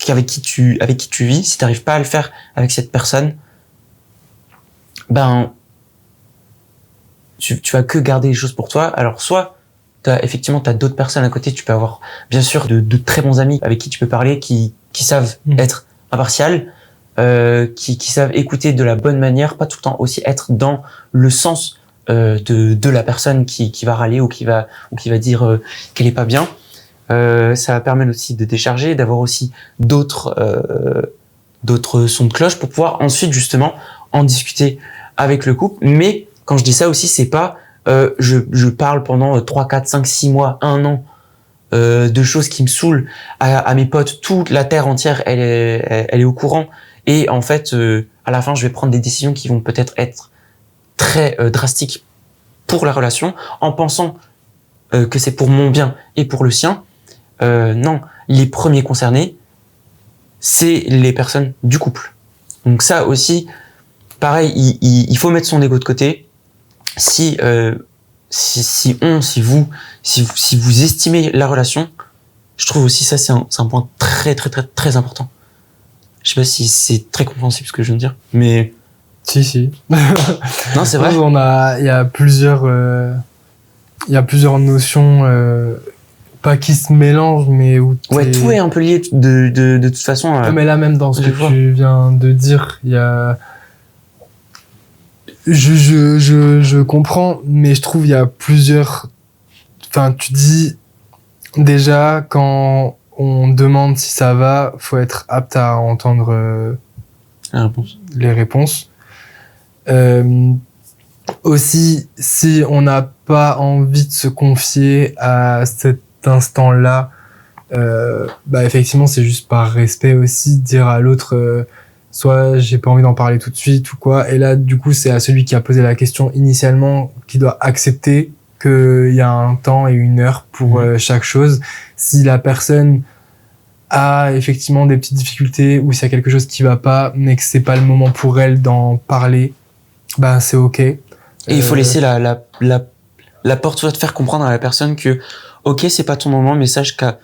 S3: avec qui tu vis. Si t'arrives pas à le faire avec cette personne, ben tu vas que garder les choses pour toi. Alors soit t'as d'autres personnes à côté, tu peux avoir bien sûr de très bons amis avec qui tu peux parler, qui savent être impartial, qui savent écouter de la bonne manière, pas tout le temps aussi être dans le sens de la personne qui va râler ou qui va dire qu'elle est pas bien. Ça va permettre aussi de décharger, d'avoir aussi d'autres sons de cloche pour pouvoir ensuite justement en discuter avec le couple. Mais quand je dis ça aussi, c'est pas je parle pendant 3, 4, 5, 6 mois, 1 an de choses qui me saoulent à mes potes, toute la terre entière elle est au courant, et en fait à la fin je vais prendre des décisions qui vont peut-être être très drastiques pour la relation en pensant que c'est pour mon bien et pour le sien. Non, les premiers concernés c'est les personnes du couple. Donc ça aussi pareil, il faut mettre son ego de côté. Si vous estimez la relation, je trouve aussi ça c'est un point très très très très important. Je sais pas si c'est très compréhensible ce que je viens de dire, mais
S2: Si.
S3: non, c'est vrai.
S2: Il y a plusieurs notions, pas qui se mélangent, mais où
S3: Ouais, tout est un peu lié de toute façon.
S2: Mais là même dans ce
S3: je
S2: que
S3: vois.
S2: tu viens de dire, il y a je comprends, mais je trouve il y a plusieurs. Enfin, tu dis déjà quand on demande si ça va, faut être apte à entendre
S3: La réponse.
S2: les réponses. Aussi, si on n'a pas envie de se confier à cet instant-là, effectivement, c'est juste par respect aussi, dire à l'autre, soit j'ai pas envie d'en parler tout de suite ou quoi. Et là, du coup, c'est à celui qui a posé la question initialement qui doit accepter qu'il y a un temps et une heure pour chaque chose. Si la personne a effectivement des petites difficultés ou s'il y a quelque chose qui va pas, mais que c'est pas le moment pour elle d'en parler, c'est ok.
S3: Et il faut laisser la porte ouverte, faire comprendre à la personne que ok, c'est pas ton moment, mais sache qu'à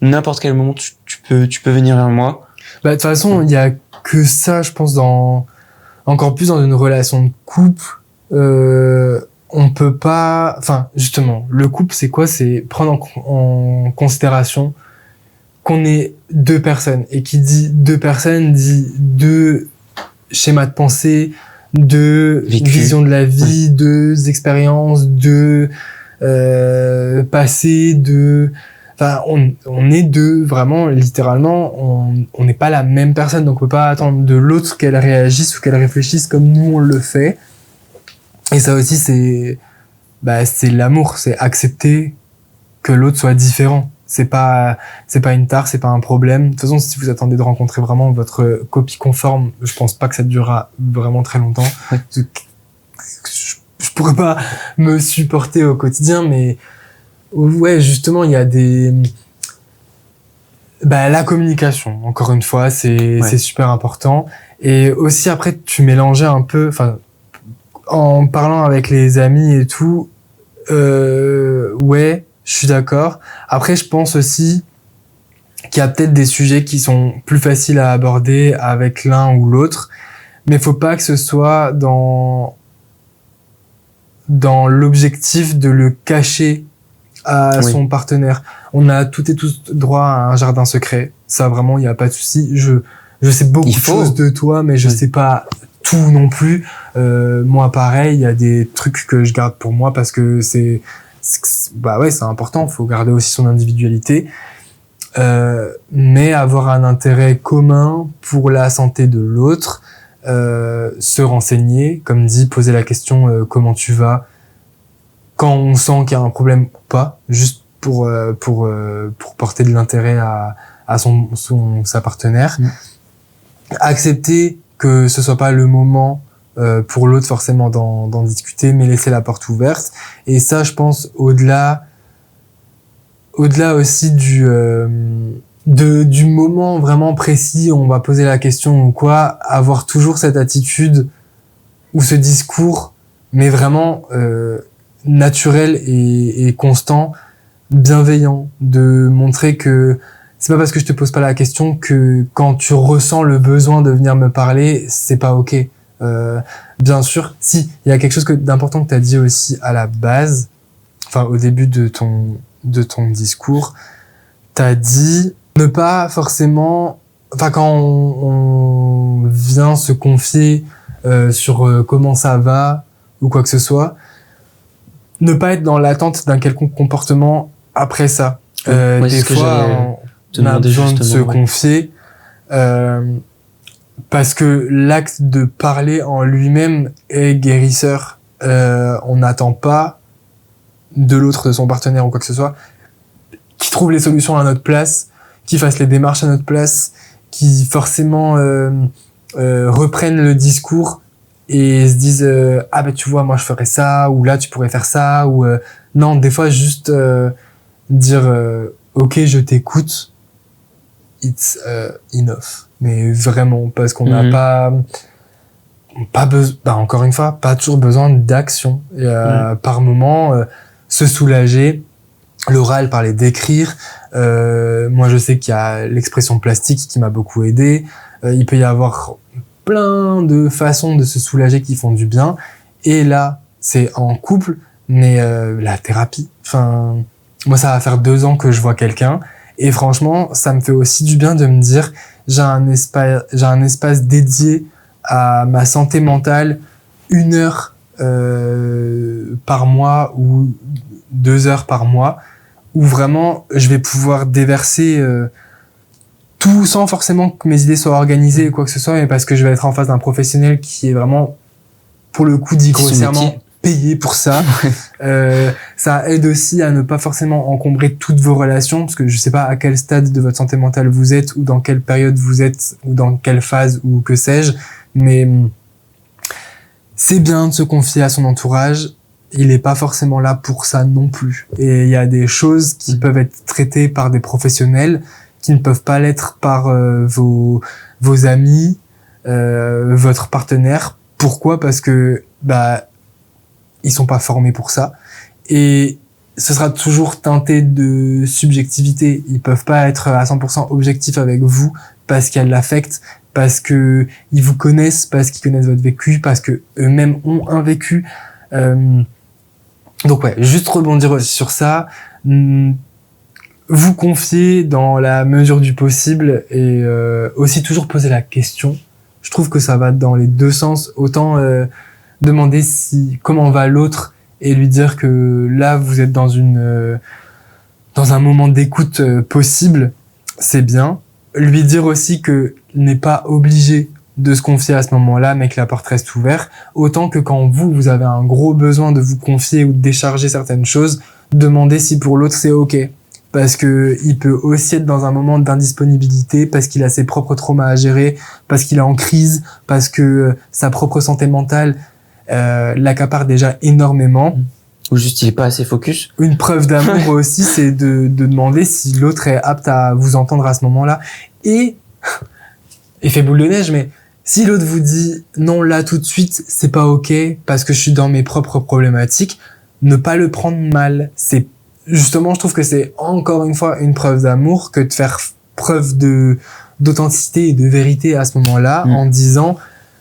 S3: n'importe quel moment tu peux venir vers moi.
S2: De toute façon, il y a que ça, je pense, encore plus dans une relation de couple. On peut pas, justement, le couple, c'est quoi? C'est prendre en considération qu'on est 2 personnes, et qui dit 2 personnes dit 2 schémas de pensée, 2 visions de la vie, 2 expériences, 2 passés, 2. On est 2, vraiment, littéralement, on n'est pas la même personne, donc on peut pas attendre de l'autre qu'elle réagisse ou qu'elle réfléchisse comme nous on le fait. Et ça aussi, c'est l'amour, c'est accepter que l'autre soit différent. C'est pas une tare, c'est pas un problème. De toute façon, si vous attendez de rencontrer vraiment votre copie conforme, je pense pas que ça durera vraiment très longtemps.
S3: Ouais.
S2: Je pourrais pas me supporter au quotidien, mais ouais, justement, il y a la communication, encore une fois, c'est super important. Et aussi, après, tu mélangeais un peu, en parlant avec les amis et tout, ouais, je suis d'accord. Après, je pense aussi qu'il y a peut-être des sujets qui sont plus faciles à aborder avec l'un ou l'autre, mais faut pas que ce soit dans l'objectif de le cacher à son partenaire. On a toutes et tous droit à un jardin secret. Ça, vraiment, il n'y a pas de souci. Je sais beaucoup de choses de toi, mais je sais pas tout non plus. Moi, pareil, il y a des trucs que je garde pour moi parce que c'est important. Faut garder aussi son individualité. Mais avoir un intérêt commun pour la santé de l'autre, se renseigner, comme dit, poser la question, comment tu vas, quand on sent qu'il y a un problème ou pas, juste pour porter de l'intérêt à sa partenaire. Accepter que ce soit pas le moment pour l'autre forcément d'en discuter, mais laisser la porte ouverte. Et ça, je pense, au-delà aussi du moment vraiment précis où on va poser la question ou quoi, avoir toujours cette attitude ou ce discours, mais vraiment naturel et constant, bienveillant, de montrer que c'est pas parce que je te pose pas la question que quand tu ressens le besoin de venir me parler, c'est pas ok. Bien sûr, si, il y a quelque chose d'important que tu as dit aussi à la base, au début de ton discours, t'as dit ne pas forcément, quand on vient se confier sur comment ça va ou quoi que ce soit, ne pas être dans l'attente d'un quelconque comportement après ça.
S3: Ouais, c'est
S2: Des
S3: ce que
S2: fois,
S3: j'allais te
S2: on a
S3: demander
S2: besoin de se
S3: justement, ouais.
S2: confier, parce que l'acte de parler en lui-même est guérisseur. On n'attend pas de l'autre, de son partenaire ou quoi que ce soit, qui trouve les solutions à notre place, qui fasse les démarches à notre place, qui forcément reprennent le discours et se disent ah ben tu vois moi je ferais ça, ou là tu pourrais faire ça, ou non, des fois juste dire ok je t'écoute, it's enough, mais vraiment, parce qu'on n'a pas besoin, encore une fois, pas toujours besoin d'action. Par moment, se soulager. Laura, elle parlait d'écrire. Moi, je sais qu'il y a l'expression plastique qui m'a beaucoup aidé. Il peut y avoir plein de façons de se soulager qui font du bien. Et là, c'est en couple, mais la thérapie. Enfin, moi, ça va faire 2 ans que je vois quelqu'un. Et franchement, ça me fait aussi du bien de me dire, j'ai un espace dédié à ma santé mentale, 1 heure par mois ou 2 heures par mois, où vraiment je vais pouvoir déverser tout sans forcément que mes idées soient organisées ou quoi que ce soit, mais parce que je vais être en face d'un professionnel qui est vraiment, pour le coup, dit
S3: C'est son
S2: grossièrement,
S3: métier.
S2: payé pour ça. Ça aide aussi à ne pas forcément encombrer toutes vos relations, parce que je sais pas à quel stade de votre santé mentale vous êtes, ou dans quelle période vous êtes, ou dans quelle phase, ou que sais-je, mais c'est bien de se confier à son entourage. Il est pas forcément là pour ça non plus. Et il y a des choses qui peuvent être traitées par des professionnels qui ne peuvent pas l'être par vos amis, votre partenaire. Pourquoi ? Parce que ils sont pas formés pour ça. Et ce sera toujours teinté de subjectivité. Ils peuvent pas être à 100% objectifs avec vous parce qu'il y a de l'affect, parce que ils vous connaissent, parce qu'ils connaissent votre vécu, parce que eux-mêmes ont un vécu. Donc ouais, juste rebondir sur ça. Vous confier dans la mesure du possible et aussi toujours poser la question. Je trouve que ça va dans les 2 sens. Autant demander comment va l'autre et lui dire que là vous êtes dans un moment d'écoute possible, c'est bien. Lui dire aussi que n'est pas obligé de se confier à ce moment-là, mais que la porte reste ouverte. Autant que quand vous avez un gros besoin de vous confier ou de décharger certaines choses, demandez si pour l'autre c'est ok. Parce que il peut aussi être dans un moment d'indisponibilité, parce qu'il a ses propres traumas à gérer, parce qu'il est en crise, parce que sa propre santé mentale l'accapare déjà énormément.
S3: Ou juste il est pas assez focus.
S2: Une preuve d'amour aussi, c'est de demander si l'autre est apte à vous entendre à ce moment-là. Et effet boule de neige, mais si l'autre vous dit non là tout de suite, c'est pas ok parce que je suis dans mes propres problématiques, ne pas le prendre mal. C'est justement, je trouve que c'est encore une fois une preuve d'amour que de faire preuve d'authenticité et de vérité à ce moment-là, en disant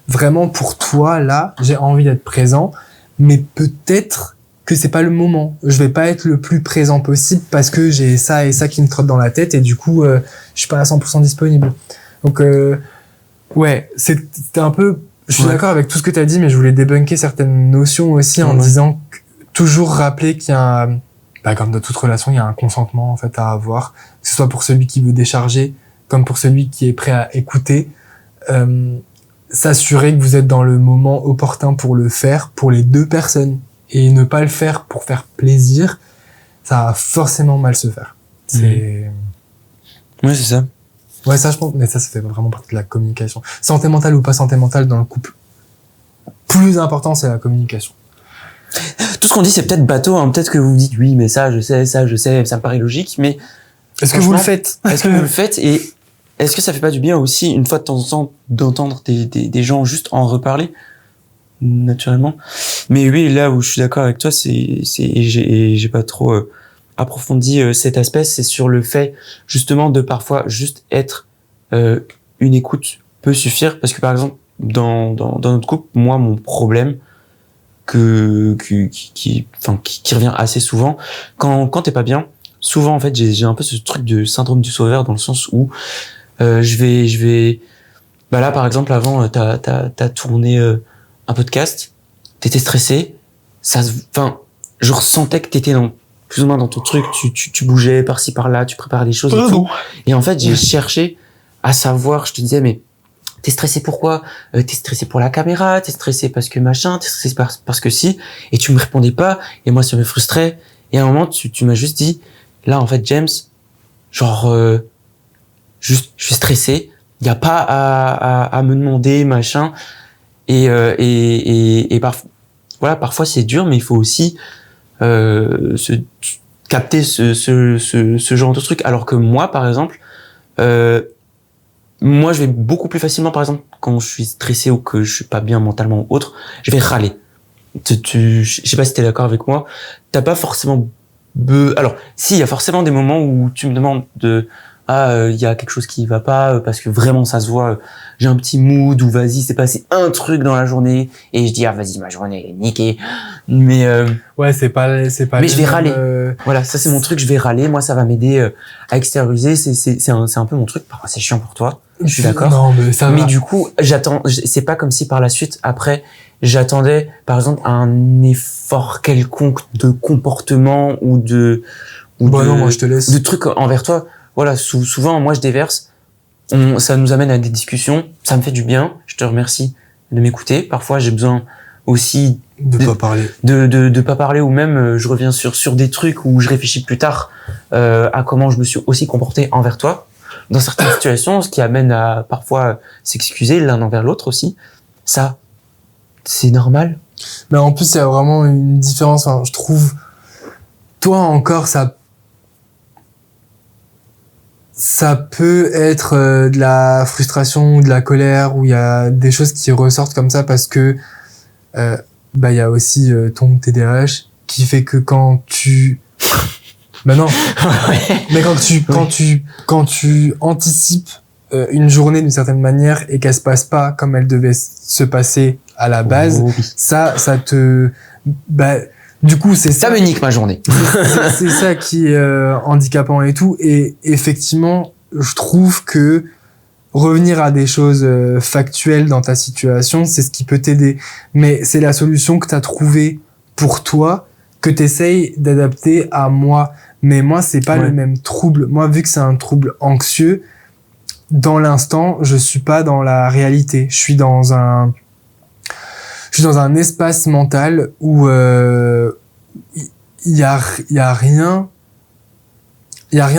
S2: vraiment pour toi là, j'ai envie d'être présent, mais peut-être que c'est pas le moment. Je vais pas être le plus présent possible parce que j'ai ça et ça qui me trotte dans la tête et du coup, je suis pas à 100% disponible. Donc ouais, c'était un peu, je suis d'accord avec tout ce que tu as dit, mais je voulais débunker certaines notions aussi en disant que, toujours rappeler qu'il y a comme dans toute relation, il y a un consentement en fait à avoir, que ce soit pour celui qui veut décharger comme pour celui qui est prêt à écouter. S'assurer que vous êtes dans le moment opportun pour le faire pour les 2 personnes et ne pas le faire pour faire plaisir, ça va forcément mal se faire. C'est
S3: Ouais, c'est ça.
S2: Ouais, ça je pense, mais ça fait vraiment partie de la communication. Santé mentale ou pas santé mentale dans le couple, plus important c'est la communication.
S3: Tout ce qu'on dit c'est peut-être bateau, hein. Peut-être que vous vous dites oui mais ça je sais, ça me paraît logique, mais
S2: est-ce que vous le faites?
S3: Est-ce que vous le faites et est-ce que ça fait pas du bien aussi une fois de temps en temps d'entendre des gens juste en reparler naturellement? Mais oui, là où je suis d'accord avec toi, j'ai pas trop approfondi cet aspect, c'est sur le fait justement de parfois juste être une écoute peut suffire, parce que par exemple dans notre couple, moi mon problème qui revient assez souvent quand t'es pas bien, souvent en fait j'ai un peu ce truc de syndrome du sauveur, dans le sens où je vais là par exemple avant t'as tourné un podcast, t'étais stressé, je ressentais que t'étais plus ou moins dans ton truc, tu bougeais par-ci par-là, tu préparais des choses et tout. Et en fait, j'ai cherché à savoir, je te disais, mais t'es stressé pourquoi? T'es stressé pour la caméra, t'es stressé parce que machin, t'es stressé parce que si, et tu me répondais pas, et moi ça me frustrait. Et à un moment, tu m'as juste dit, là en fait, James, genre, juste, je suis stressé, y a pas à me demander machin, et voilà, parfois c'est dur, mais il faut aussi capter ce genre de truc. Alors que moi, par exemple, moi, je vais beaucoup plus facilement, par exemple, quand je suis stressé ou que je suis pas bien mentalement ou autre, je vais râler. Je sais pas si t'es d'accord avec moi. T'as pas forcément alors, si, il y a forcément des moments où tu me demandes il y a quelque chose qui va pas, parce que vraiment ça se voit, j'ai un petit mood, ou vas-y, c'est passé un truc dans la journée, et je dis, vas-y, ma journée est niquée. Mais,
S2: ouais, c'est pas
S3: mais je vais râler. Voilà, ça c'est mon truc, je vais râler, moi ça va m'aider à extérioriser, c'est un peu mon truc. Parfois c'est chiant pour toi, je suis d'accord.
S2: Non, mais ça va.
S3: Mais du coup, c'est pas comme si par la suite, après, j'attendais, par exemple, un effort quelconque de comportement ou
S2: non, moi je te laisse.
S3: de trucs envers toi. Voilà, souvent, moi, je déverse. Ça nous amène à des discussions. Ça me fait du bien. Je te remercie de m'écouter. Parfois, j'ai besoin aussi
S2: de pas parler.
S3: De pas parler, ou même, je reviens sur des trucs où je réfléchis plus tard, à comment je me suis aussi comporté envers toi. Dans certaines situations, ce qui amène à parfois s'excuser l'un envers l'autre aussi. Ça, c'est normal.
S2: Mais en plus, il y a vraiment une différence. Enfin, je trouve, toi encore, ça peut être de la frustration ou de la colère, où il y a des choses qui ressortent comme ça parce que il y a aussi ton TDAH qui fait que quand tu mais quand tu anticipes une journée d'une certaine manière et qu'elle se passe pas comme elle devait se passer à la base,
S3: oui.
S2: ça te du coup,
S3: ça me nique ma journée.
S2: C'est ça qui est handicapant et tout. Et effectivement, je trouve que revenir à des choses factuelles dans ta situation, c'est ce qui peut t'aider. Mais c'est la solution que tu as trouvée pour toi, que tu essayes d'adapter à moi. Mais moi, c'est pas le même trouble. Moi, vu que c'est un trouble anxieux, dans l'instant, je suis pas dans la réalité. Je suis dans un espace mental où il y a rien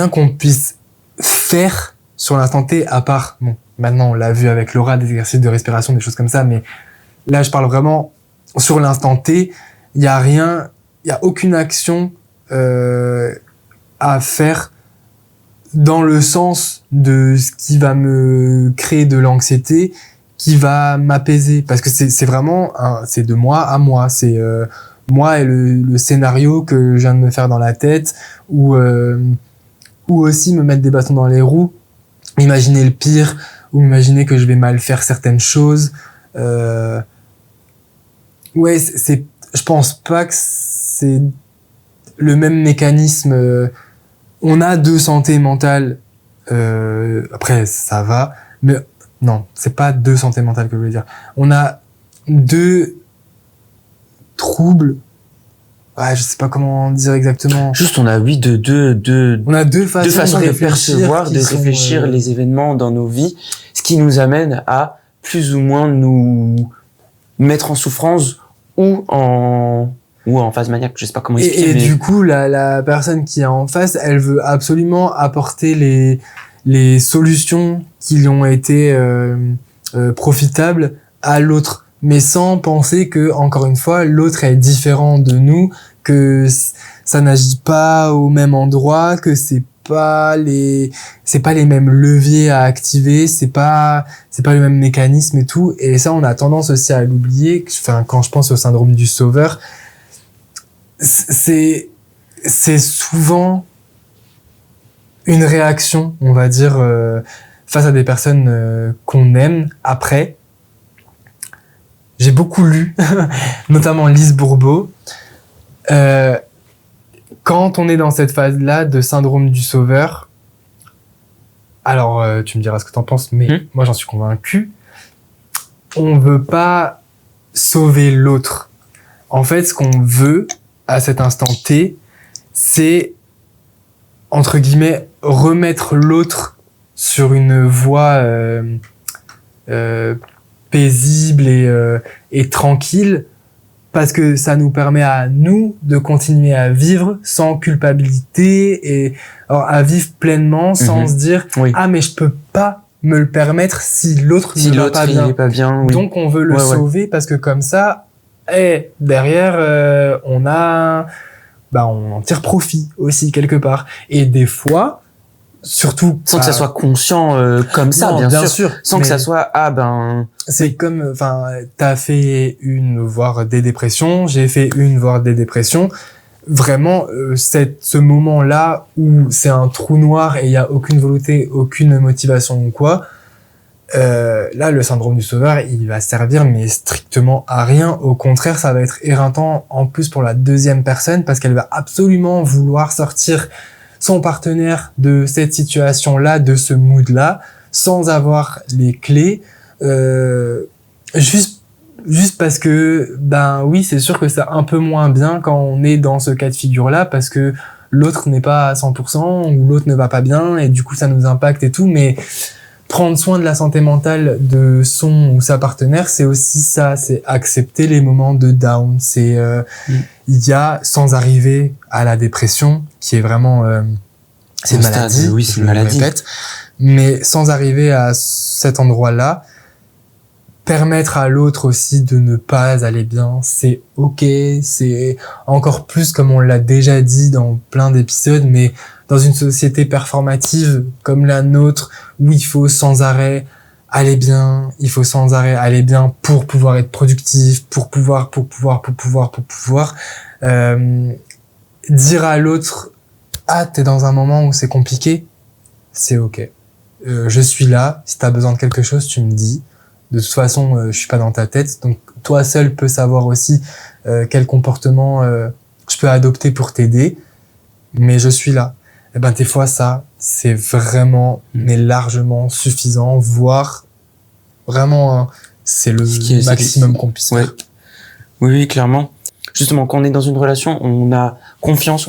S2: qu'on puisse faire sur l'instant T, à part, bon, maintenant on l'a vu avec Laura, des exercices de respiration, des choses comme ça, mais là je parle vraiment sur l'instant T. Il y a aucune action à faire dans le sens de ce qui va me créer de l'anxiété, qui va m'apaiser, parce que c'est vraiment c'est de moi à moi, c'est moi et le scénario que je viens de me faire dans la tête, ou aussi me mettre des bâtons dans les roues, imaginer le pire, ou imaginer que je vais mal faire certaines choses. Je pense pas que c'est le même mécanisme. On a deux santé mentale, après ça va, mais non, c'est pas deux santé mentale que je voulais dire. On a deux troubles. Ouais, je sais pas comment dire exactement.
S3: Juste, on a
S2: on a deux façons
S3: de percevoir, de réfléchir les événements dans nos vies, ce qui nous amène à plus ou moins nous mettre en souffrance ou en phase maniaque, je sais pas comment expliquer.
S2: Et du coup, la personne qui est en face, elle veut absolument apporter les solutions qui lui ont été profitables à l'autre, mais sans penser que, encore une fois, l'autre est différent de nous, que ça n'agit pas au même endroit, que c'est pas les mêmes leviers à activer, c'est pas le même mécanisme et tout. Et ça, on a tendance aussi à l'oublier. Enfin, quand je pense au syndrome du sauveur, c'est souvent une réaction, on va dire, face à des personnes qu'on aime. Après, j'ai beaucoup lu, notamment Lise Bourbeau. Quand on est dans cette phase-là de syndrome du sauveur, alors tu me diras ce que t'en penses, mais moi j'en suis convaincu, on veut pas sauver l'autre. En fait, ce qu'on veut, à cet instant T, c'est, entre guillemets, remettre l'autre sur une voie paisible et tranquille, parce que ça nous permet à nous de continuer à vivre sans culpabilité et alors, à vivre pleinement sans se dire
S3: Oui.
S2: ah mais je peux pas me le permettre si l'autre
S3: Si
S2: ne va
S3: l'autre
S2: pas
S3: il
S2: bien.
S3: est pas bien, oui.
S2: Donc on veut le sauver parce que comme ça, derrière on en tire profit aussi quelque part. Et des fois, surtout
S3: sans que ça soit conscient comme ça,
S2: non,
S3: bien sûr. Sans que
S2: mais
S3: ça soit
S2: c'est comme t'as fait une voire des dépressions, j'ai fait une voire des dépressions. Vraiment ce moment là où c'est un trou noir et il y a aucune volonté, aucune motivation ou quoi, là le syndrome du sauveur il va servir mais strictement à rien. Au contraire, ça va être éreintant en plus pour la deuxième personne parce qu'elle va absolument vouloir sortir son partenaire de cette situation là, de ce mood là, sans avoir les clés, juste parce que oui, c'est sûr que c'est un peu moins bien quand on est dans ce cas de figure là parce que l'autre n'est pas à 100% ou l'autre ne va pas bien et du coup ça nous impacte et tout. Mais prendre soin de la santé mentale de son ou sa partenaire, c'est aussi ça, c'est accepter les moments de down. C'est il y a, sans arriver à la dépression qui est vraiment c'est une maladie,
S3: oui, c'est une maladie.
S2: Répète, mais sans arriver à cet endroit-là, permettre à l'autre aussi de ne pas aller bien, c'est ok, c'est encore plus comme on l'a déjà dit dans plein d'épisodes, mais dans une société performative comme la nôtre, où il faut sans arrêt aller bien, il faut sans arrêt aller bien pour pouvoir être productif, pour pouvoir, dire à l'autre, ah, t'es dans un moment où c'est compliqué, c'est ok. Je suis là, si t'as besoin de quelque chose, tu me dis. De toute façon, je suis pas dans ta tête, donc toi seul peux savoir aussi quel comportement je peux adopter pour t'aider, mais je suis là. Et des fois ça, c'est vraiment mais largement suffisant, voire vraiment c'est le maximum qu'on puisse faire.
S3: Oui, clairement. Justement, quand on est dans une relation, on a confiance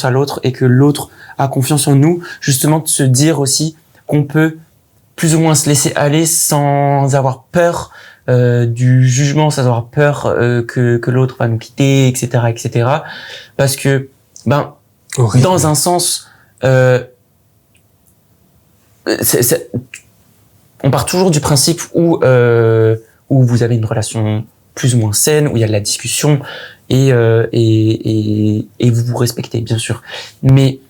S3: à l'autre et que l'autre a confiance en nous, justement de se dire aussi qu'on peut plus ou moins se laisser aller sans avoir peur du jugement, sans avoir peur que l'autre va nous quitter, etc. Parce que, dans un sens, on part toujours du principe où vous avez une relation plus ou moins saine, où il y a de la discussion et vous vous respectez, bien sûr. Mais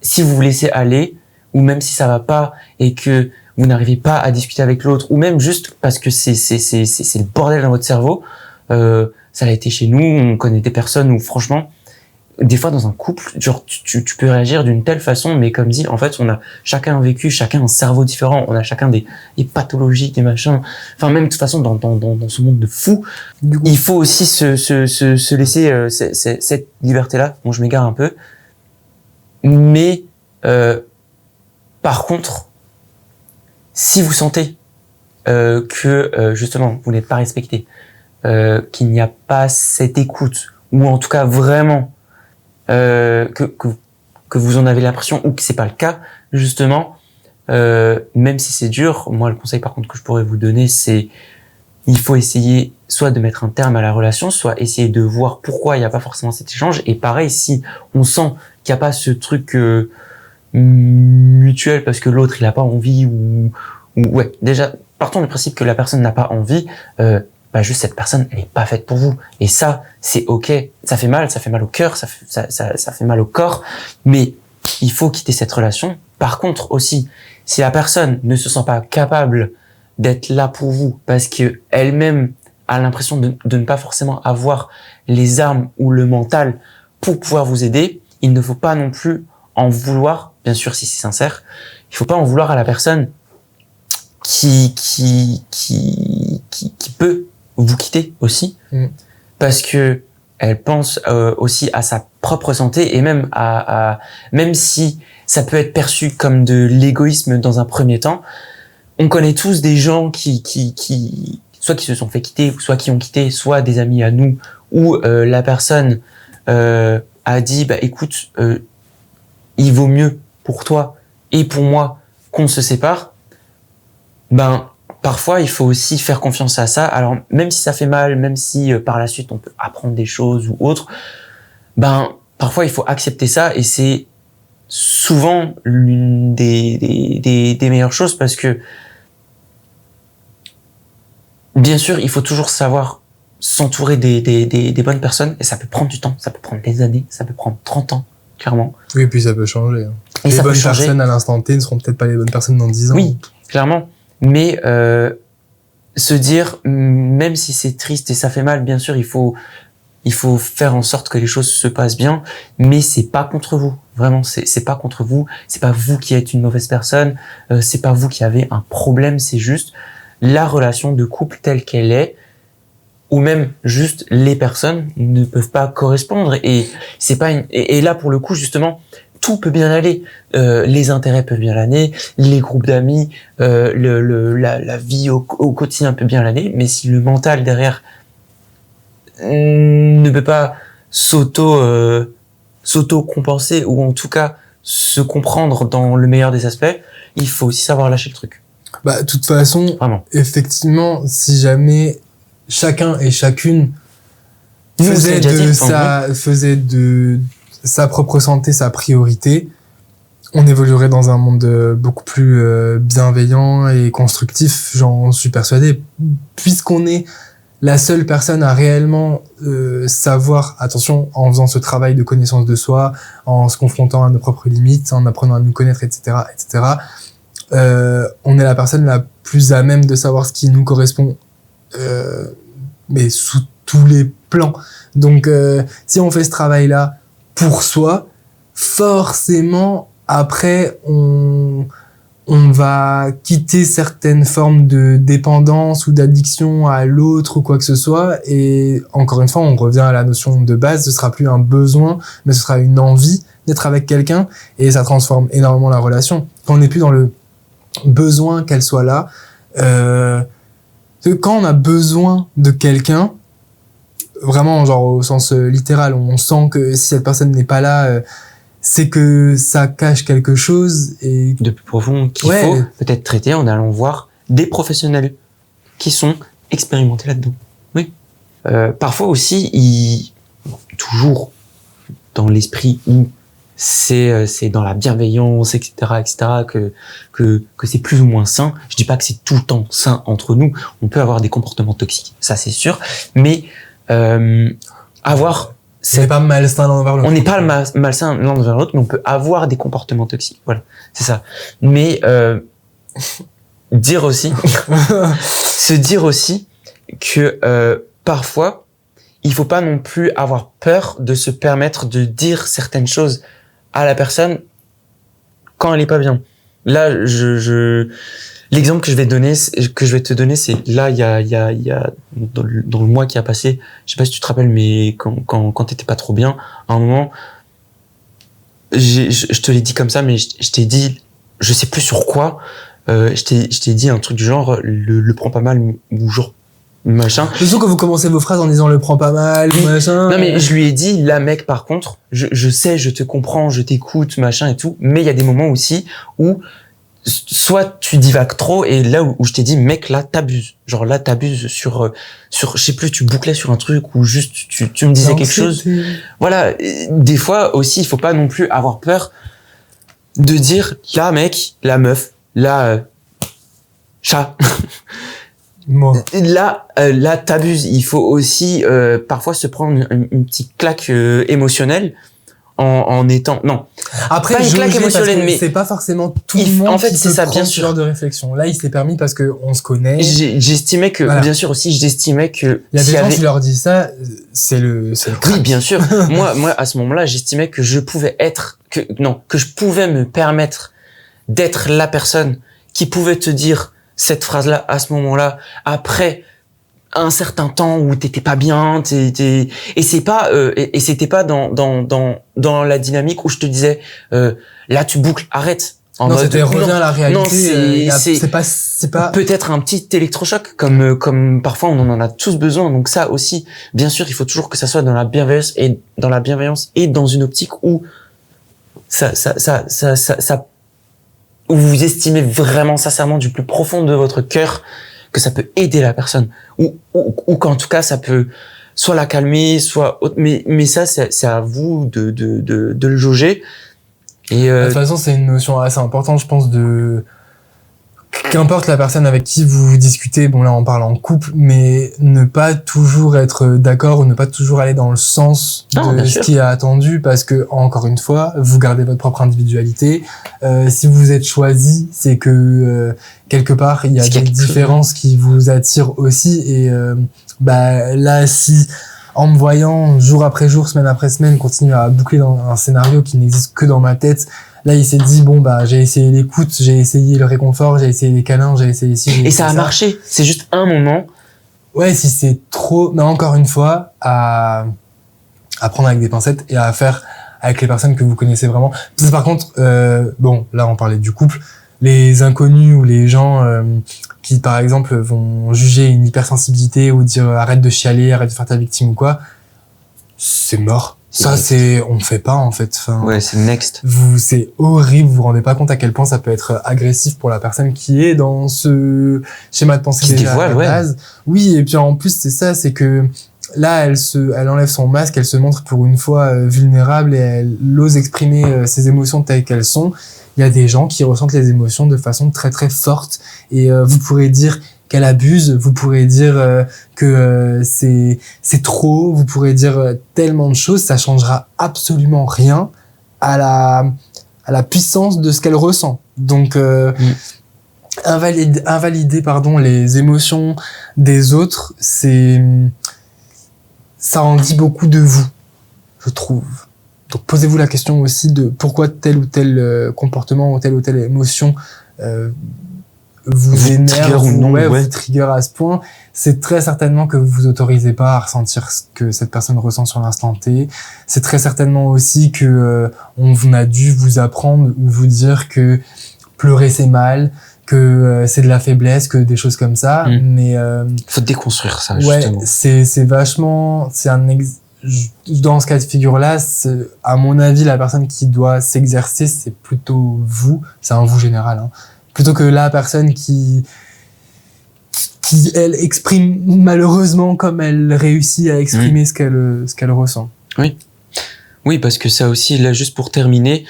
S3: si vous vous laissez aller, ou même si ça va pas et que vous n'arrivez pas à discuter avec l'autre, ou même juste parce que c'est le bordel dans votre cerveau, ça a été chez nous, on connaît des personnes où franchement, des fois dans un couple, genre tu peux réagir d'une telle façon, mais comme dit, en fait, on a chacun un vécu, chacun un cerveau différent, on a chacun des pathologies, des machins. Enfin, même de toute façon, dans ce monde de fous, il faut aussi se laisser cette liberté-là. Bon, je m'égare un peu, mais par contre, si vous sentez que justement vous n'êtes pas respecté, qu'il n'y a pas cette écoute, ou en tout cas vraiment que vous en avez l'impression ou que c'est pas le cas, justement, même si c'est dur, moi le conseil par contre que je pourrais vous donner, c'est il faut essayer soit de mettre un terme à la relation, soit essayer de voir pourquoi il n'y a pas forcément cet échange. Et pareil, si on sent qu'il n'y a pas ce truc mutuel parce que l'autre il a pas envie ou ouais, déjà partons du principe que la personne n'a pas envie, juste cette personne elle est pas faite pour vous, et ça c'est ok, ça fait mal au cœur, ça fait mal au corps, mais il faut quitter cette relation. Par contre aussi, si la personne ne se sent pas capable d'être là pour vous parce que elle-même a l'impression de ne pas forcément avoir les armes ou le mental pour pouvoir vous aider, il ne faut pas non plus en vouloir, bien sûr si c'est sincère, il faut pas en vouloir à la personne qui peut vous quitter aussi, parce que elle pense aussi à sa propre santé, et même même si ça peut être perçu comme de l'égoïsme dans un premier temps, on connaît tous des gens qui soit qui se sont fait quitter, soit qui ont quitté, soit des amis à nous, où la personne a dit, bah écoute, il vaut mieux pour toi et pour moi qu'on se sépare, ben parfois il faut aussi faire confiance à ça. Alors même si ça fait mal, même si par la suite on peut apprendre des choses ou autre, ben parfois il faut accepter ça, et c'est souvent l'une des meilleures choses, parce que bien sûr il faut toujours savoir s'entourer des bonnes personnes, et ça peut prendre du temps, ça peut prendre des années, ça peut prendre 30 ans, clairement.
S2: Oui, et puis ça peut changer. Hein.
S3: Et
S2: les
S3: ça peut
S2: bonnes
S3: changer.
S2: personnes à l'instant T ne seront peut-être pas les bonnes personnes dans 10 ans.
S3: Oui, clairement. Mais se dire, même si c'est triste et ça fait mal, bien sûr, il faut faire en sorte que les choses se passent bien, mais c'est pas contre vous. Vraiment, c'est pas contre vous. C'est pas vous qui êtes une mauvaise personne. C'est pas vous qui avez un problème. C'est juste la relation de couple telle qu'elle est, ou même juste les personnes ne peuvent pas correspondre, et c'est pas et là pour le coup justement tout peut bien aller, les intérêts peuvent bien aller, les groupes d'amis, la vie au quotidien peut bien aller, mais si le mental derrière ne peut pas s'auto-compenser, ou en tout cas se comprendre dans le meilleur des aspects, il faut aussi savoir lâcher le truc.
S2: Bah, de toute façon,
S3: Vraiment.
S2: effectivement, si jamais chacun et chacune faisait de sa propre santé sa priorité, on évoluerait dans un monde beaucoup plus bienveillant et constructif, j'en suis persuadé, puisqu'on est la seule personne à réellement savoir, attention, en faisant ce travail de connaissance de soi, en se confrontant à nos propres limites, en apprenant à nous connaître, etc., etc., on est la personne la plus à même de savoir ce qui nous correspond, mais sous tous les plans. Donc, si on fait ce travail-là pour soi, forcément, après, on va quitter certaines formes de dépendance ou d'addiction à l'autre ou quoi que ce soit. Et encore une fois, on revient à la notion de base, ce sera plus un besoin, mais ce sera une envie d'être avec quelqu'un, et ça transforme énormément la relation. Quand on n'est plus dans le besoin qu'elle soit là, quand on a besoin de quelqu'un, vraiment genre au sens littéral, on sent que si cette personne n'est pas là, c'est que ça cache quelque chose, et
S3: De plus profond, qu'il faut peut-être traiter en allant voir des professionnels qui sont expérimentés là-dedans. Oui. Parfois aussi, toujours dans l'esprit où c'est dans la bienveillance, etc., que c'est plus ou moins sain. Je dis pas que c'est tout le temps sain entre nous. On peut avoir des comportements toxiques, ça c'est sûr. Mais
S2: c'est pas malsain l'un envers l'autre.
S3: On n'est pas malsain l'un envers l'autre, mais on peut avoir des comportements toxiques. Voilà, c'est ça. Mais se dire aussi que parfois, il faut pas non plus avoir peur de se permettre de dire certaines choses à la personne quand elle est pas bien. Là, l'exemple que je vais te donner, c'est là, il y a dans le mois qui a passé, je sais pas si tu te rappelles, mais quand t'étais pas trop bien, à un moment, je te l'ai dit comme ça, mais je t'ai dit, je sais plus sur quoi, je t'ai dit un truc du genre, le prends pas mal, ou genre, machin.
S2: Je sens que vous commencez vos phrases en disant le prends pas mal, machin.
S3: Non, mais je lui ai dit, là, mec, par contre, je sais, je te comprends, je t'écoute, machin et tout, mais il y a des moments aussi où soit tu divagues trop, et là où je t'ai dit, mec, là, t'abuses. Genre, là, t'abuses sur, je sais plus, tu bouclais sur un truc, ou juste, tu me disais quelque chose. Voilà. Des fois aussi, il faut pas non plus avoir peur de dire, là, mec, la meuf, là, chat.
S2: Moi.
S3: Là, t'abuses. Il faut aussi, parfois se prendre une petite claque émotionnelle en étant, non.
S2: Après,
S3: pas une claque émotionnelle, mais
S2: c'est pas forcément tout le monde
S3: en fait,
S2: qui
S3: c'est
S2: peut
S3: ça,
S2: prendre
S3: bien
S2: ce
S3: sûr.
S2: genre de réflexion. Là, il s'est permis parce que on se connaît.
S3: J'estimais que,
S2: voilà.
S3: Bien sûr aussi, j'estimais que
S2: il y a des gens qui leur disent ça, c'est le
S3: oui, bien sûr. moi, à ce moment-là, j'estimais que je pouvais que je pouvais me permettre d'être la personne qui pouvait te dire cette phrase-là à ce moment-là, après un certain temps où t'étais pas bien, et c'est pas et c'était pas dans la dynamique où je te disais là tu boucles, arrête, En
S2: non,
S3: mode,
S2: c'était reviens à la réalité.
S3: non,
S2: C'est pas.
S3: peut-être un petit électrochoc, comme parfois on en a tous besoin. Donc ça aussi, bien sûr, il faut toujours que ça soit dans la bienveillance et dans une optique où ça, où vous estimez vraiment sincèrement du plus profond de votre cœur que ça peut aider la personne, ou qu'en tout cas ça peut soit la calmer, soit autre. Mais ça, c'est à vous de le jauger. Et
S2: De toute façon, c'est une notion assez importante, je pense, qu'importe la personne avec qui vous discutez, bon là on parle en couple, mais ne pas toujours être d'accord ou ne pas toujours aller dans le sens de ce qui est attendu, parce que encore une fois, vous gardez votre propre individualité. Si vous êtes choisi, c'est que quelque part il y a des différences qui vous attirent aussi. Et là, si en me voyant jour après jour, semaine après semaine, continuer à boucler dans un scénario qui n'existe que dans ma tête. Là, il s'est dit, bon, j'ai essayé l'écoute, j'ai essayé le réconfort, j'ai essayé les câlins, j'ai essayé ci,
S3: et ça a marché. C'est juste un moment.
S2: Ouais, si c'est trop, mais encore une fois, à prendre avec des pincettes et à faire avec les personnes que vous connaissez vraiment. Parce que par contre, là, on parlait du couple. Les inconnus ou les gens qui, par exemple, vont juger une hypersensibilité ou dire arrête de chialer, arrête de faire ta victime ou quoi, c'est mort. Ça, on fait pas, en fait. Enfin,
S3: ouais, c'est next.
S2: C'est horrible, vous vous rendez pas compte à quel point ça peut être agressif pour la personne qui est dans ce schéma de pensée
S3: qui
S2: déjà
S3: dévoile,
S2: à la base. Oui, et puis en plus, c'est ça, c'est que là, elle enlève son masque, elle se montre pour une fois vulnérable et elle ose exprimer ses émotions telles qu'elles sont. Il y a des gens qui ressentent les émotions de façon très très forte et vous pourrez dire qu'elle abuse, vous pourrez dire que c'est trop, vous pourrez dire tellement de choses, ça changera absolument rien à la puissance de ce qu'elle ressent. Donc invalider les émotions des autres, ça en dit beaucoup de vous, je trouve. Donc posez-vous la question aussi de pourquoi tel ou tel comportement ou telle émotion vous énerve ou vous trigger à ce point. C'est très certainement que vous vous autorisez pas à ressentir ce que cette personne ressent sur l'instant T. C'est très certainement aussi que on a dû vous apprendre ou vous dire que pleurer c'est mal, que c'est de la faiblesse, que des choses comme ça. Mais
S3: faut déconstruire ça.
S2: Ouais,
S3: justement.
S2: c'est vachement, dans ce cas de figure-là, à mon avis, la personne qui doit s'exercer, c'est plutôt vous. C'est un vous général, hein. Plutôt que la personne qui elle exprime malheureusement comme elle réussit à exprimer ce qu'elle ressent.
S3: Oui, parce que ça aussi, là, juste pour terminer,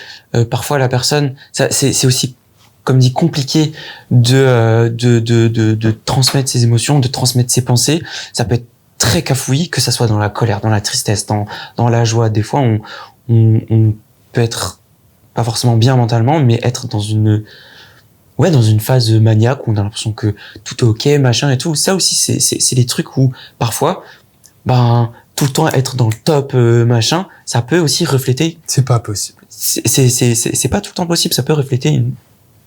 S3: parfois la personne, c'est aussi, comme dit, compliqué de transmettre ses émotions, de transmettre ses pensées. Ça peut être très cafouillis, que ça soit dans la colère, dans la tristesse, dans la joie. Des fois, on peut être pas forcément bien mentalement, mais être dans une phase maniaque où on a l'impression que tout est ok, machin et tout. Ça aussi, c'est des trucs où parfois, tout le temps être dans le top, machin, ça peut aussi refléter.
S2: C'est pas possible.
S3: C'est pas tout le temps possible. Ça peut refléter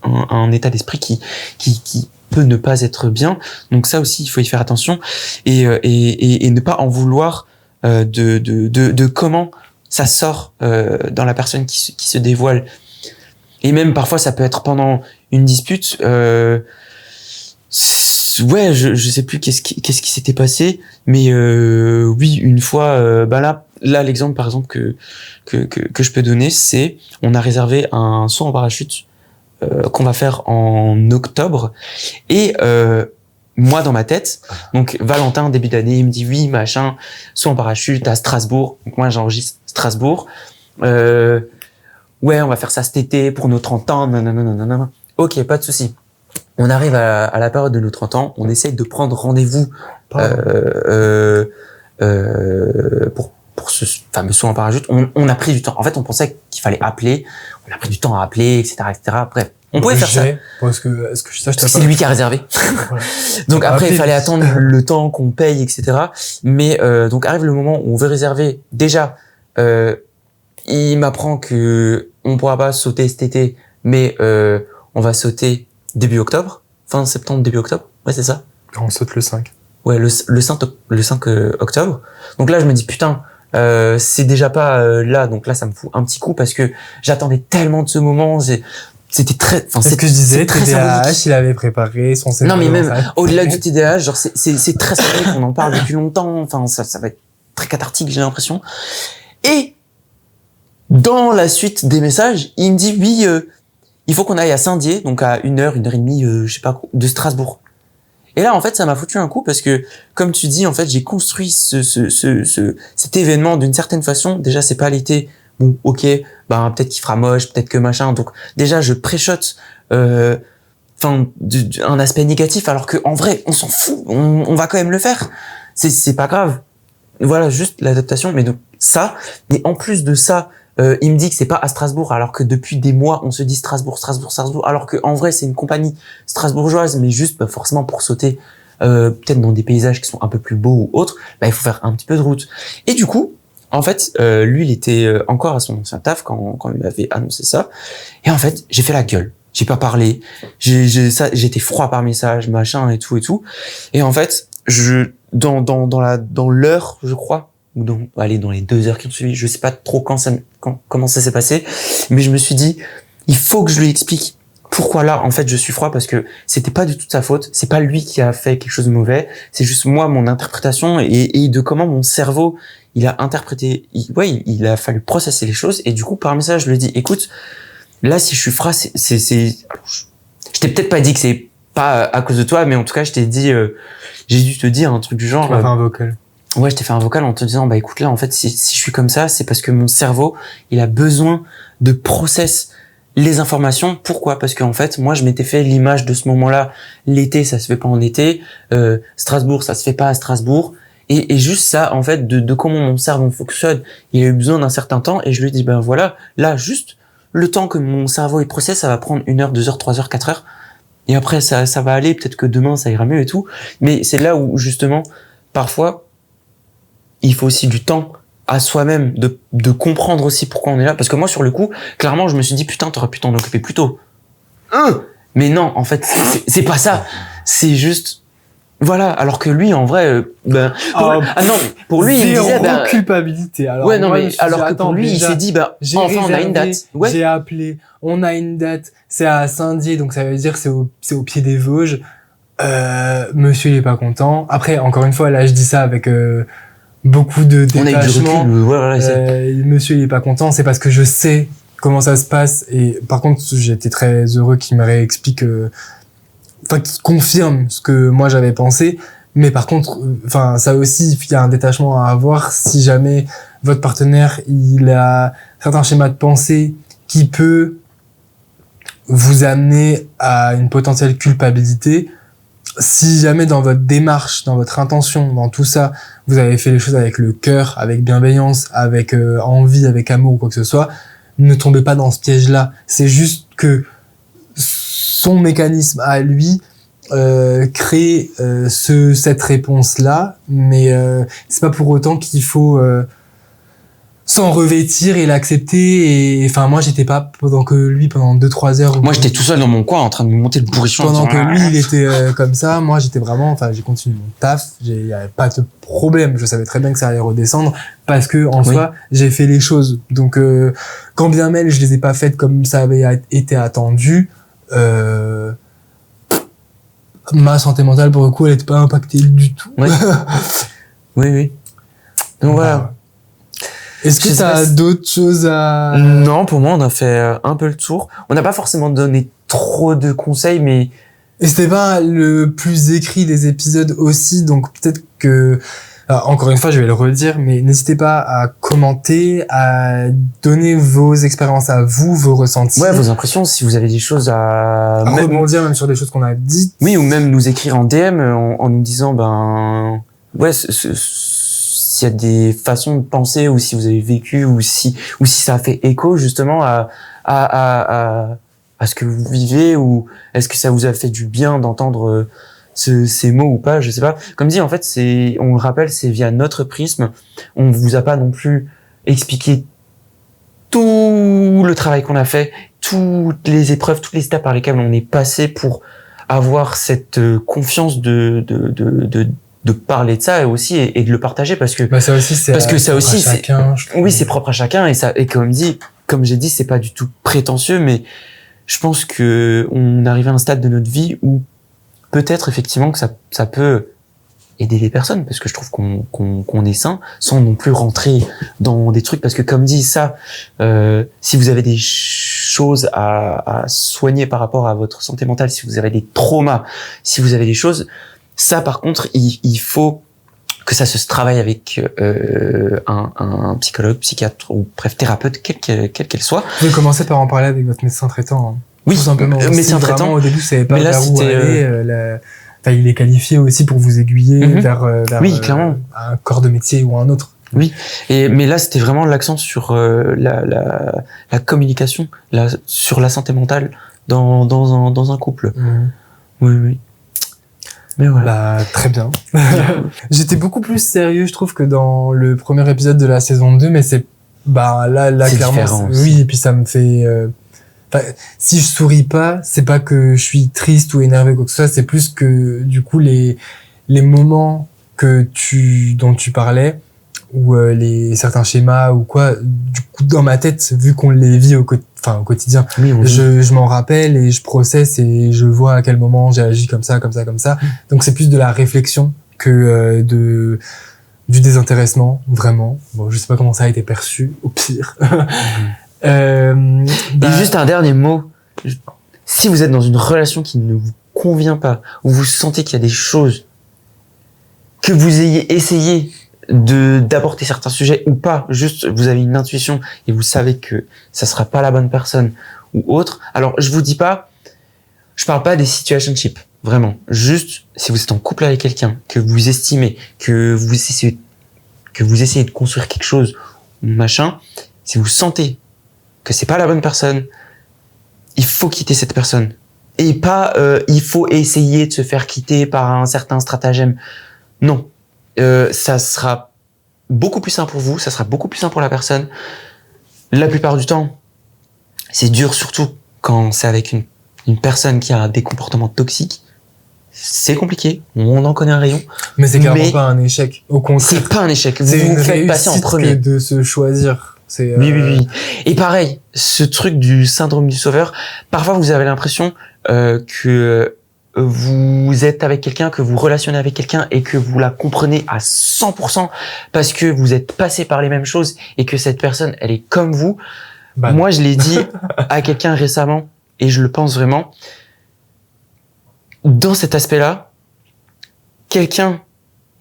S3: un état d'esprit qui peut ne pas être bien. Donc ça aussi, il faut y faire attention et ne pas en vouloir de comment ça sort dans la personne qui se dévoile. Et même parfois, ça peut être pendant une dispute. Je sais plus qu'est-ce qui s'était passé, mais oui, une fois, là l'exemple par exemple que je peux donner, c'est on a réservé un saut en parachute qu'on va faire en octobre et moi dans ma tête, donc Valentin début d'année, il me dit oui machin, saut en parachute à Strasbourg. Donc moi j'enregistre Strasbourg. Ouais, on va faire ça cet été pour nos 30 ans. Non. Ok, pas de souci. On arrive à la période de nos 30 ans, on essaye de prendre rendez-vous pour ce fameux saut en parachute. On a pris du temps. En fait, on pensait qu'il fallait appeler. On a pris du temps à appeler, etc., etc. Bref, on pouvait faire ça.
S2: Parce que est-ce que je sache,
S3: c'est lui qui a réservé. Voilà. Donc après, il fallait attendre le temps qu'on paye, etc. Mais donc arrive le moment où on veut réserver. Déjà, il m'apprend que on pourra pas sauter cet été, mais on va sauter début octobre, fin septembre, début octobre. Ouais, c'est ça.
S2: On saute le 5.
S3: Ouais, le 5 octobre. Donc là, je me dis putain, c'est déjà pas là. Donc là, ça me fout un petit coup parce que j'attendais tellement de ce moment. c'était très, enfin,
S2: C'est ce que je disais,
S3: très
S2: TDAH,
S3: symbolique.
S2: il avait préparé son
S3: Non,
S2: scénario.
S3: mais même
S2: dans sa-
S3: au-delà du TDAH, genre, c'est très symbolique, on en parle depuis longtemps, enfin, ça va être très cathartique, j'ai l'impression. Et, dans la suite des messages, il me dit, oui, il faut qu'on aille à Saint-Dié, donc à 1 heure et demie, je sais pas, de Strasbourg. Et là, en fait, ça m'a foutu un coup parce que, comme tu dis, en fait, j'ai construit cet événement d'une certaine façon. Déjà, c'est pas l'été. Bon, ok, ben, peut-être qu'il fera moche, peut-être que machin. Donc, déjà, je préchote, enfin, un aspect négatif, alors que, en vrai, on s'en fout. On va quand même le faire. C'est pas grave. Voilà, juste l'adaptation. Mais donc, ça. Et en plus de ça, il me dit que c'est pas à Strasbourg, alors que depuis des mois, on se dit Strasbourg, alors que en vrai, c'est une compagnie strasbourgeoise, mais juste bah, forcément pour sauter peut-être dans des paysages qui sont un peu plus beaux ou autres, bah, il faut faire un petit peu de route. Et du coup, en fait, lui, il était encore à son ancien taf quand il m'avait annoncé ça. Et en fait, j'ai fait la gueule. J'ai pas parlé. J'étais froid par message, machin et tout et tout. Et en fait, dans l'heure, je crois, ou dans les 2 heures qui ont suivi, je sais pas trop comment ça s'est passé, mais je me suis dit, il faut que je lui explique pourquoi là, en fait, je suis froid, parce que c'était pas du tout de sa faute, c'est pas lui qui a fait quelque chose de mauvais, c'est juste moi, mon interprétation et de comment mon cerveau, il a interprété, il a fallu processer les choses, et du coup, par message, je lui ai dit, écoute, là, si je suis froid, je t'ai peut-être pas dit que c'est pas à cause de toi, mais en tout cas, je t'ai dit, j'ai dû te dire un truc du genre,
S2: Tu m'as fait un vocal.
S3: ouais, je t'ai fait un vocal en te disant, bah écoute là, en fait, si je suis comme ça, c'est parce que mon cerveau, il a besoin de process les informations. Pourquoi ? Parce qu'en fait, moi, je m'étais fait l'image de ce moment-là. L'été, ça se fait pas en été. Strasbourg, ça se fait pas à Strasbourg. Et juste ça, en fait, de comment mon cerveau fonctionne, il a eu besoin d'un certain temps. Et je lui ai dit, ben voilà, là, juste le temps que mon cerveau il processe, ça va prendre 1 heure, 2 heures, 3 heures, 4 heures. Et après, ça va aller. Peut-être que demain, ça ira mieux et tout. Mais c'est là où, justement, parfois, il faut aussi du temps à soi-même de comprendre aussi pourquoi on est là. Parce que moi, sur le coup, clairement, je me suis dit, putain, t'aurais pu t'en occuper plus tôt. Mais non, en fait, c'est pas ça. C'est juste, voilà. Alors que lui, en vrai, non, pour lui, il me disait,
S2: culpabilité. Alors,
S3: ouais, non,
S2: moi, je
S3: mais
S2: me suis
S3: alors
S2: dit,
S3: que
S2: attends,
S3: pour lui,
S2: déjà,
S3: il s'est dit,
S2: j'ai
S3: enfin, on a une
S2: réservé,
S3: date. Ouais.
S2: j'ai appelé, on a une date, c'est à Saint-Dié, donc ça veut dire que c'est au pied des Vosges. Monsieur, il est pas content. Après, encore une fois, là, je dis ça avec, beaucoup de
S3: On a eu du
S2: détachement.
S3: recul, voilà,
S2: Monsieur, il est pas content, c'est parce que je sais comment ça se passe. Et par contre, j'étais très heureux qu'il me réexplique, qu'il confirme ce que moi j'avais pensé. Mais par contre, ça aussi, il y a un détachement à avoir si jamais votre partenaire, il a certains schémas de pensée qui peut vous amener à une potentielle culpabilité. Si jamais dans votre démarche, dans votre intention, dans tout ça, vous avez fait les choses avec le cœur, avec bienveillance, avec envie, avec amour ou quoi que ce soit, ne tombez pas dans ce piège-là. C'est juste que son mécanisme à lui crée cette réponse-là, mais c'est pas pour autant qu'il faut s'en revêtir et l'accepter. Et enfin, moi, j'étais pas pendant 2-3 heures.
S3: Moi, j'étais tout seul dans mon coin en train de me monter le bourrichon.
S2: Pendant que lui, il était comme ça, moi, j'étais vraiment, j'ai continué mon taf. Il y avait pas de problème. Je savais très bien que ça allait redescendre parce que, en soi, j'ai fait les choses. Donc, quand bien même je les ai pas faites comme ça avait été attendu, ma santé mentale, pour le coup, elle était pas impactée du tout.
S3: Ouais. Oui. Donc voilà.
S2: Est-ce que t'as d'autres choses à...
S3: Non, pour moi, on a fait un peu le tour. On n'a pas forcément donné trop de conseils, mais...
S2: Et c'était pas le plus écrit des épisodes aussi, donc peut-être que... Alors, encore une fois, je vais le redire, mais n'hésitez pas à commenter, à donner vos expériences à vous, vos ressentis.
S3: Ouais, vos impressions, si vous avez des choses à
S2: rebondir même sur des choses qu'on a dites.
S3: Oui, ou même nous écrire en DM en nous disant, ouais, s'il y a des façons de penser, ou si vous avez vécu, ou si ça a fait écho, justement, à ce que vous vivez, ou est-ce que ça vous a fait du bien d'entendre ces mots ou pas, je sais pas. Comme dit, en fait, on le rappelle, c'est via notre prisme. On vous a pas non plus expliqué tout le travail qu'on a fait, toutes les épreuves, toutes les étapes par lesquelles on est passé pour avoir cette confiance de parler de ça et aussi et de le partager parce que
S2: ça aussi c'est
S3: oui, c'est propre à chacun et comme j'ai dit, c'est pas du tout prétentieux, mais je pense que on arrive à un stade de notre vie où peut-être effectivement que ça peut aider les personnes, parce que je trouve qu'on est sain sans non plus rentrer dans des trucs, parce que comme dit ça, si vous avez des choses à soigner par rapport à votre santé mentale, si vous avez des traumas, si vous avez des choses, ça par contre il faut que ça se travaille avec un psychologue, psychiatre ou bref thérapeute, quelle qu'elle soit.
S2: Vous pouvez commencer par en parler avec votre médecin traitant. Hein.
S3: Oui,
S2: tout simplement.
S3: médecin
S2: Si
S3: traitant.
S2: Au début, vous savez pas
S3: Mais là,
S2: vers où
S3: c'était,
S2: aller. Enfin, il est qualifié aussi pour vous aiguiller vers
S3: oui, clairement.
S2: un corps de métier ou un autre.
S3: Oui, mais là c'était vraiment l'accent sur la communication, sur la santé mentale dans un couple. Oui. Mais voilà.
S2: Bah, très bien. J'étais beaucoup plus sérieux, je trouve, que dans le premier épisode de la saison 2, mais c'est, bah, là,
S3: C'est
S2: clairement,
S3: différent
S2: oui, et puis ça me fait, si je souris pas, c'est pas que je suis triste ou énervé ou quoi que ce soit, c'est plus que, du coup, les moments dont tu parlais, ou certains schémas ou quoi, du coup, dans ma tête, vu qu'on les vit au quotidien,
S3: Oui,
S2: je m'en rappelle et je processe et je vois à quel moment j'ai agi comme ça. Donc c'est plus de la réflexion que du désintéressement, vraiment. Bon, je sais pas comment ça a été perçu, au pire.
S3: Et juste un dernier mot. Si vous êtes dans une relation qui ne vous convient pas, ou vous sentez qu'il y a des choses que vous ayez essayé d'apporter certains sujets ou pas, juste vous avez une intuition et vous savez que ça sera pas la bonne personne ou autre. Alors je parle pas des situationships, vraiment. Juste si vous êtes en couple avec quelqu'un que vous estimez, que vous essayez de construire quelque chose ou machin, si vous sentez que c'est pas la bonne personne, il faut quitter cette personne. Et pas il faut essayer de se faire quitter par un certain stratagème. Non. Ça sera beaucoup plus simple pour vous, ça sera beaucoup plus simple pour la personne. La plupart du temps, c'est dur, surtout quand c'est avec une personne qui a des comportements toxiques. C'est compliqué, on en connaît un rayon.
S2: Mais c'est clairement pas un échec. Au contraire.
S3: C'est pas un échec,
S2: C'est
S3: vous
S2: une
S3: vous faites passer en
S2: réussite
S3: premier.
S2: que de se choisir. C'est,
S3: Oui. Et pareil, ce truc du syndrome du sauveur, parfois vous avez l'impression que vous êtes avec quelqu'un, que vous relationnez avec quelqu'un et que vous la comprenez à 100% parce que vous êtes passé par les mêmes choses et que cette personne, elle est comme vous.
S2: Bah,
S3: moi, je l'ai dit à quelqu'un récemment et je le pense vraiment. Dans cet aspect-là, quelqu'un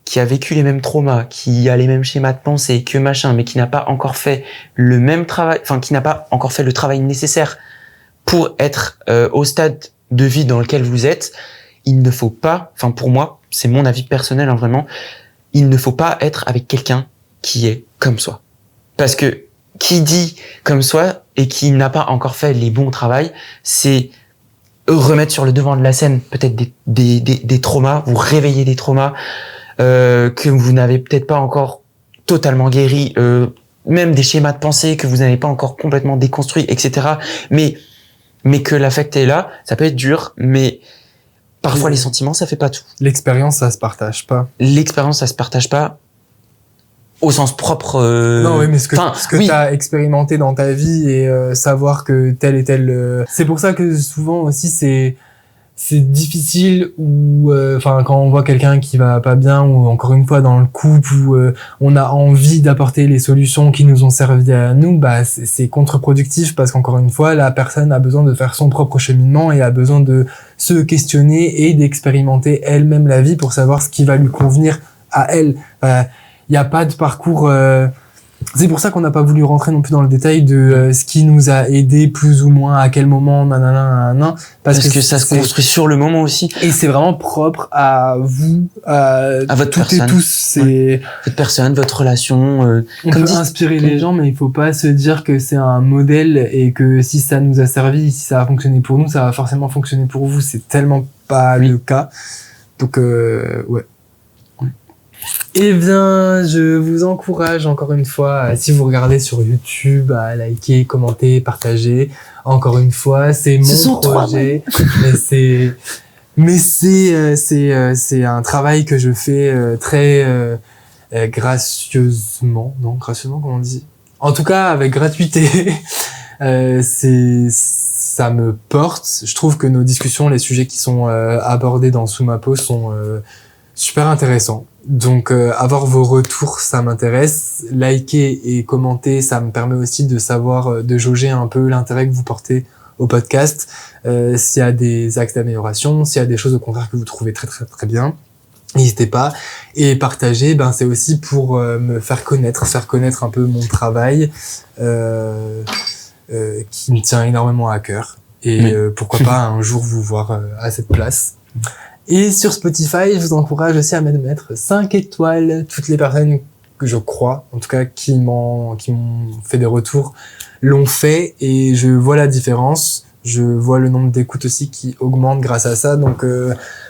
S3: qui a vécu les mêmes traumas, qui a les mêmes schémas de pensée que machin, mais qui n'a pas encore fait le même travail, enfin, qui n'a pas encore fait le travail nécessaire pour être au stade de vie dans lequel vous êtes, il ne faut pas, enfin pour moi, c'est mon avis personnel hein, vraiment, il ne faut pas être avec quelqu'un qui est comme soi. Parce que qui dit comme soi et qui n'a pas encore fait les bons travaux, c'est remettre sur le devant de la scène peut-être des traumas, vous réveiller des traumas que vous n'avez peut-être pas encore totalement guéri, même des schémas de pensée que vous n'avez pas encore complètement déconstruits, etc. Mais que l'affect est là, ça peut être dur, mais parfois les sentiments, ça fait pas tout.
S2: L'expérience, ça se partage pas.
S3: L'expérience, ça se partage pas au sens propre.
S2: Non, oui, mais ce que
S3: oui.
S2: t'as expérimenté dans ta vie et savoir que tel et tel. C'est pour ça que souvent aussi c'est difficile ou enfin quand on voit quelqu'un qui va pas bien ou encore une fois dans le couple où on a envie d'apporter les solutions qui nous ont servi à nous, bah c'est contre-productif parce qu'encore une fois la personne a besoin de faire son propre cheminement et a besoin de se questionner et d'expérimenter elle-même la vie pour savoir ce qui va lui convenir à elle. Il y a pas de parcours c'est pour ça qu'on n'a pas voulu rentrer non plus dans le détail de ce qui nous a aidé plus ou moins, à quel moment, nanana,
S3: parce que ça se construit sur le moment aussi.
S2: Et c'est vraiment propre à vous, à
S3: votre
S2: toutes
S3: personne.
S2: Et tous. C'est
S3: votre personne, votre relation.
S2: on peut inspirer les gens, mais il faut pas se dire que c'est un modèle et que si ça nous a servi, si ça a fonctionné pour nous, ça va forcément fonctionner pour vous. C'est tellement pas le cas. Donc ouais. Eh bien, je vous encourage encore une fois, si vous regardez sur YouTube, à liker, commenter, partager. Encore une fois, c'est mon projet, mais c'est un travail que je fais très gracieusement. Non, gracieusement, comment on dit? En tout cas, avec gratuité. ça me porte. Je trouve que nos discussions, les sujets qui sont abordés dans Sous ma peau sont super intéressants. Donc avoir vos retours, ça m'intéresse. Liker et commenter, ça me permet aussi de savoir, de jauger un peu l'intérêt que vous portez au podcast. S'il y a des axes d'amélioration, s'il y a des choses au contraire que vous trouvez très très très bien, n'hésitez pas. Et partager, c'est aussi pour me faire connaître un peu mon travail qui me tient énormément à cœur. Et pourquoi pas un jour vous voir à cette place. Et sur Spotify, je vous encourage aussi à mettre 5 étoiles. Toutes les personnes que je crois, en tout cas qui m'ont fait des retours, l'ont fait et je vois la différence. Je vois le nombre d'écoutes aussi qui augmente grâce à ça. Donc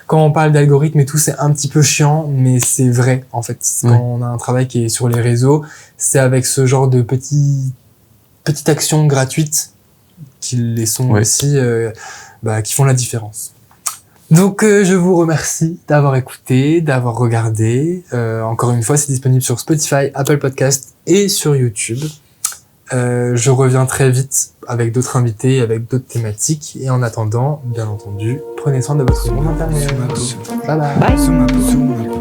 S2: quand on parle d'algorithme et tout, c'est un petit peu chiant, mais c'est vrai en fait. Quand on a un travail qui est sur les réseaux, c'est avec ce genre de petites actions gratuites qu'ils les sont aussi, qui font la différence. Donc je vous remercie d'avoir écouté, d'avoir regardé. Encore une fois, c'est disponible sur Spotify, Apple Podcast et sur YouTube. Je reviens très vite avec d'autres invités, avec d'autres thématiques. Et en attendant, bien entendu, prenez soin de votre monde intérieur.
S1: Sous ma peau.
S2: Bye bye.
S3: Bye.
S1: Sous ma peau.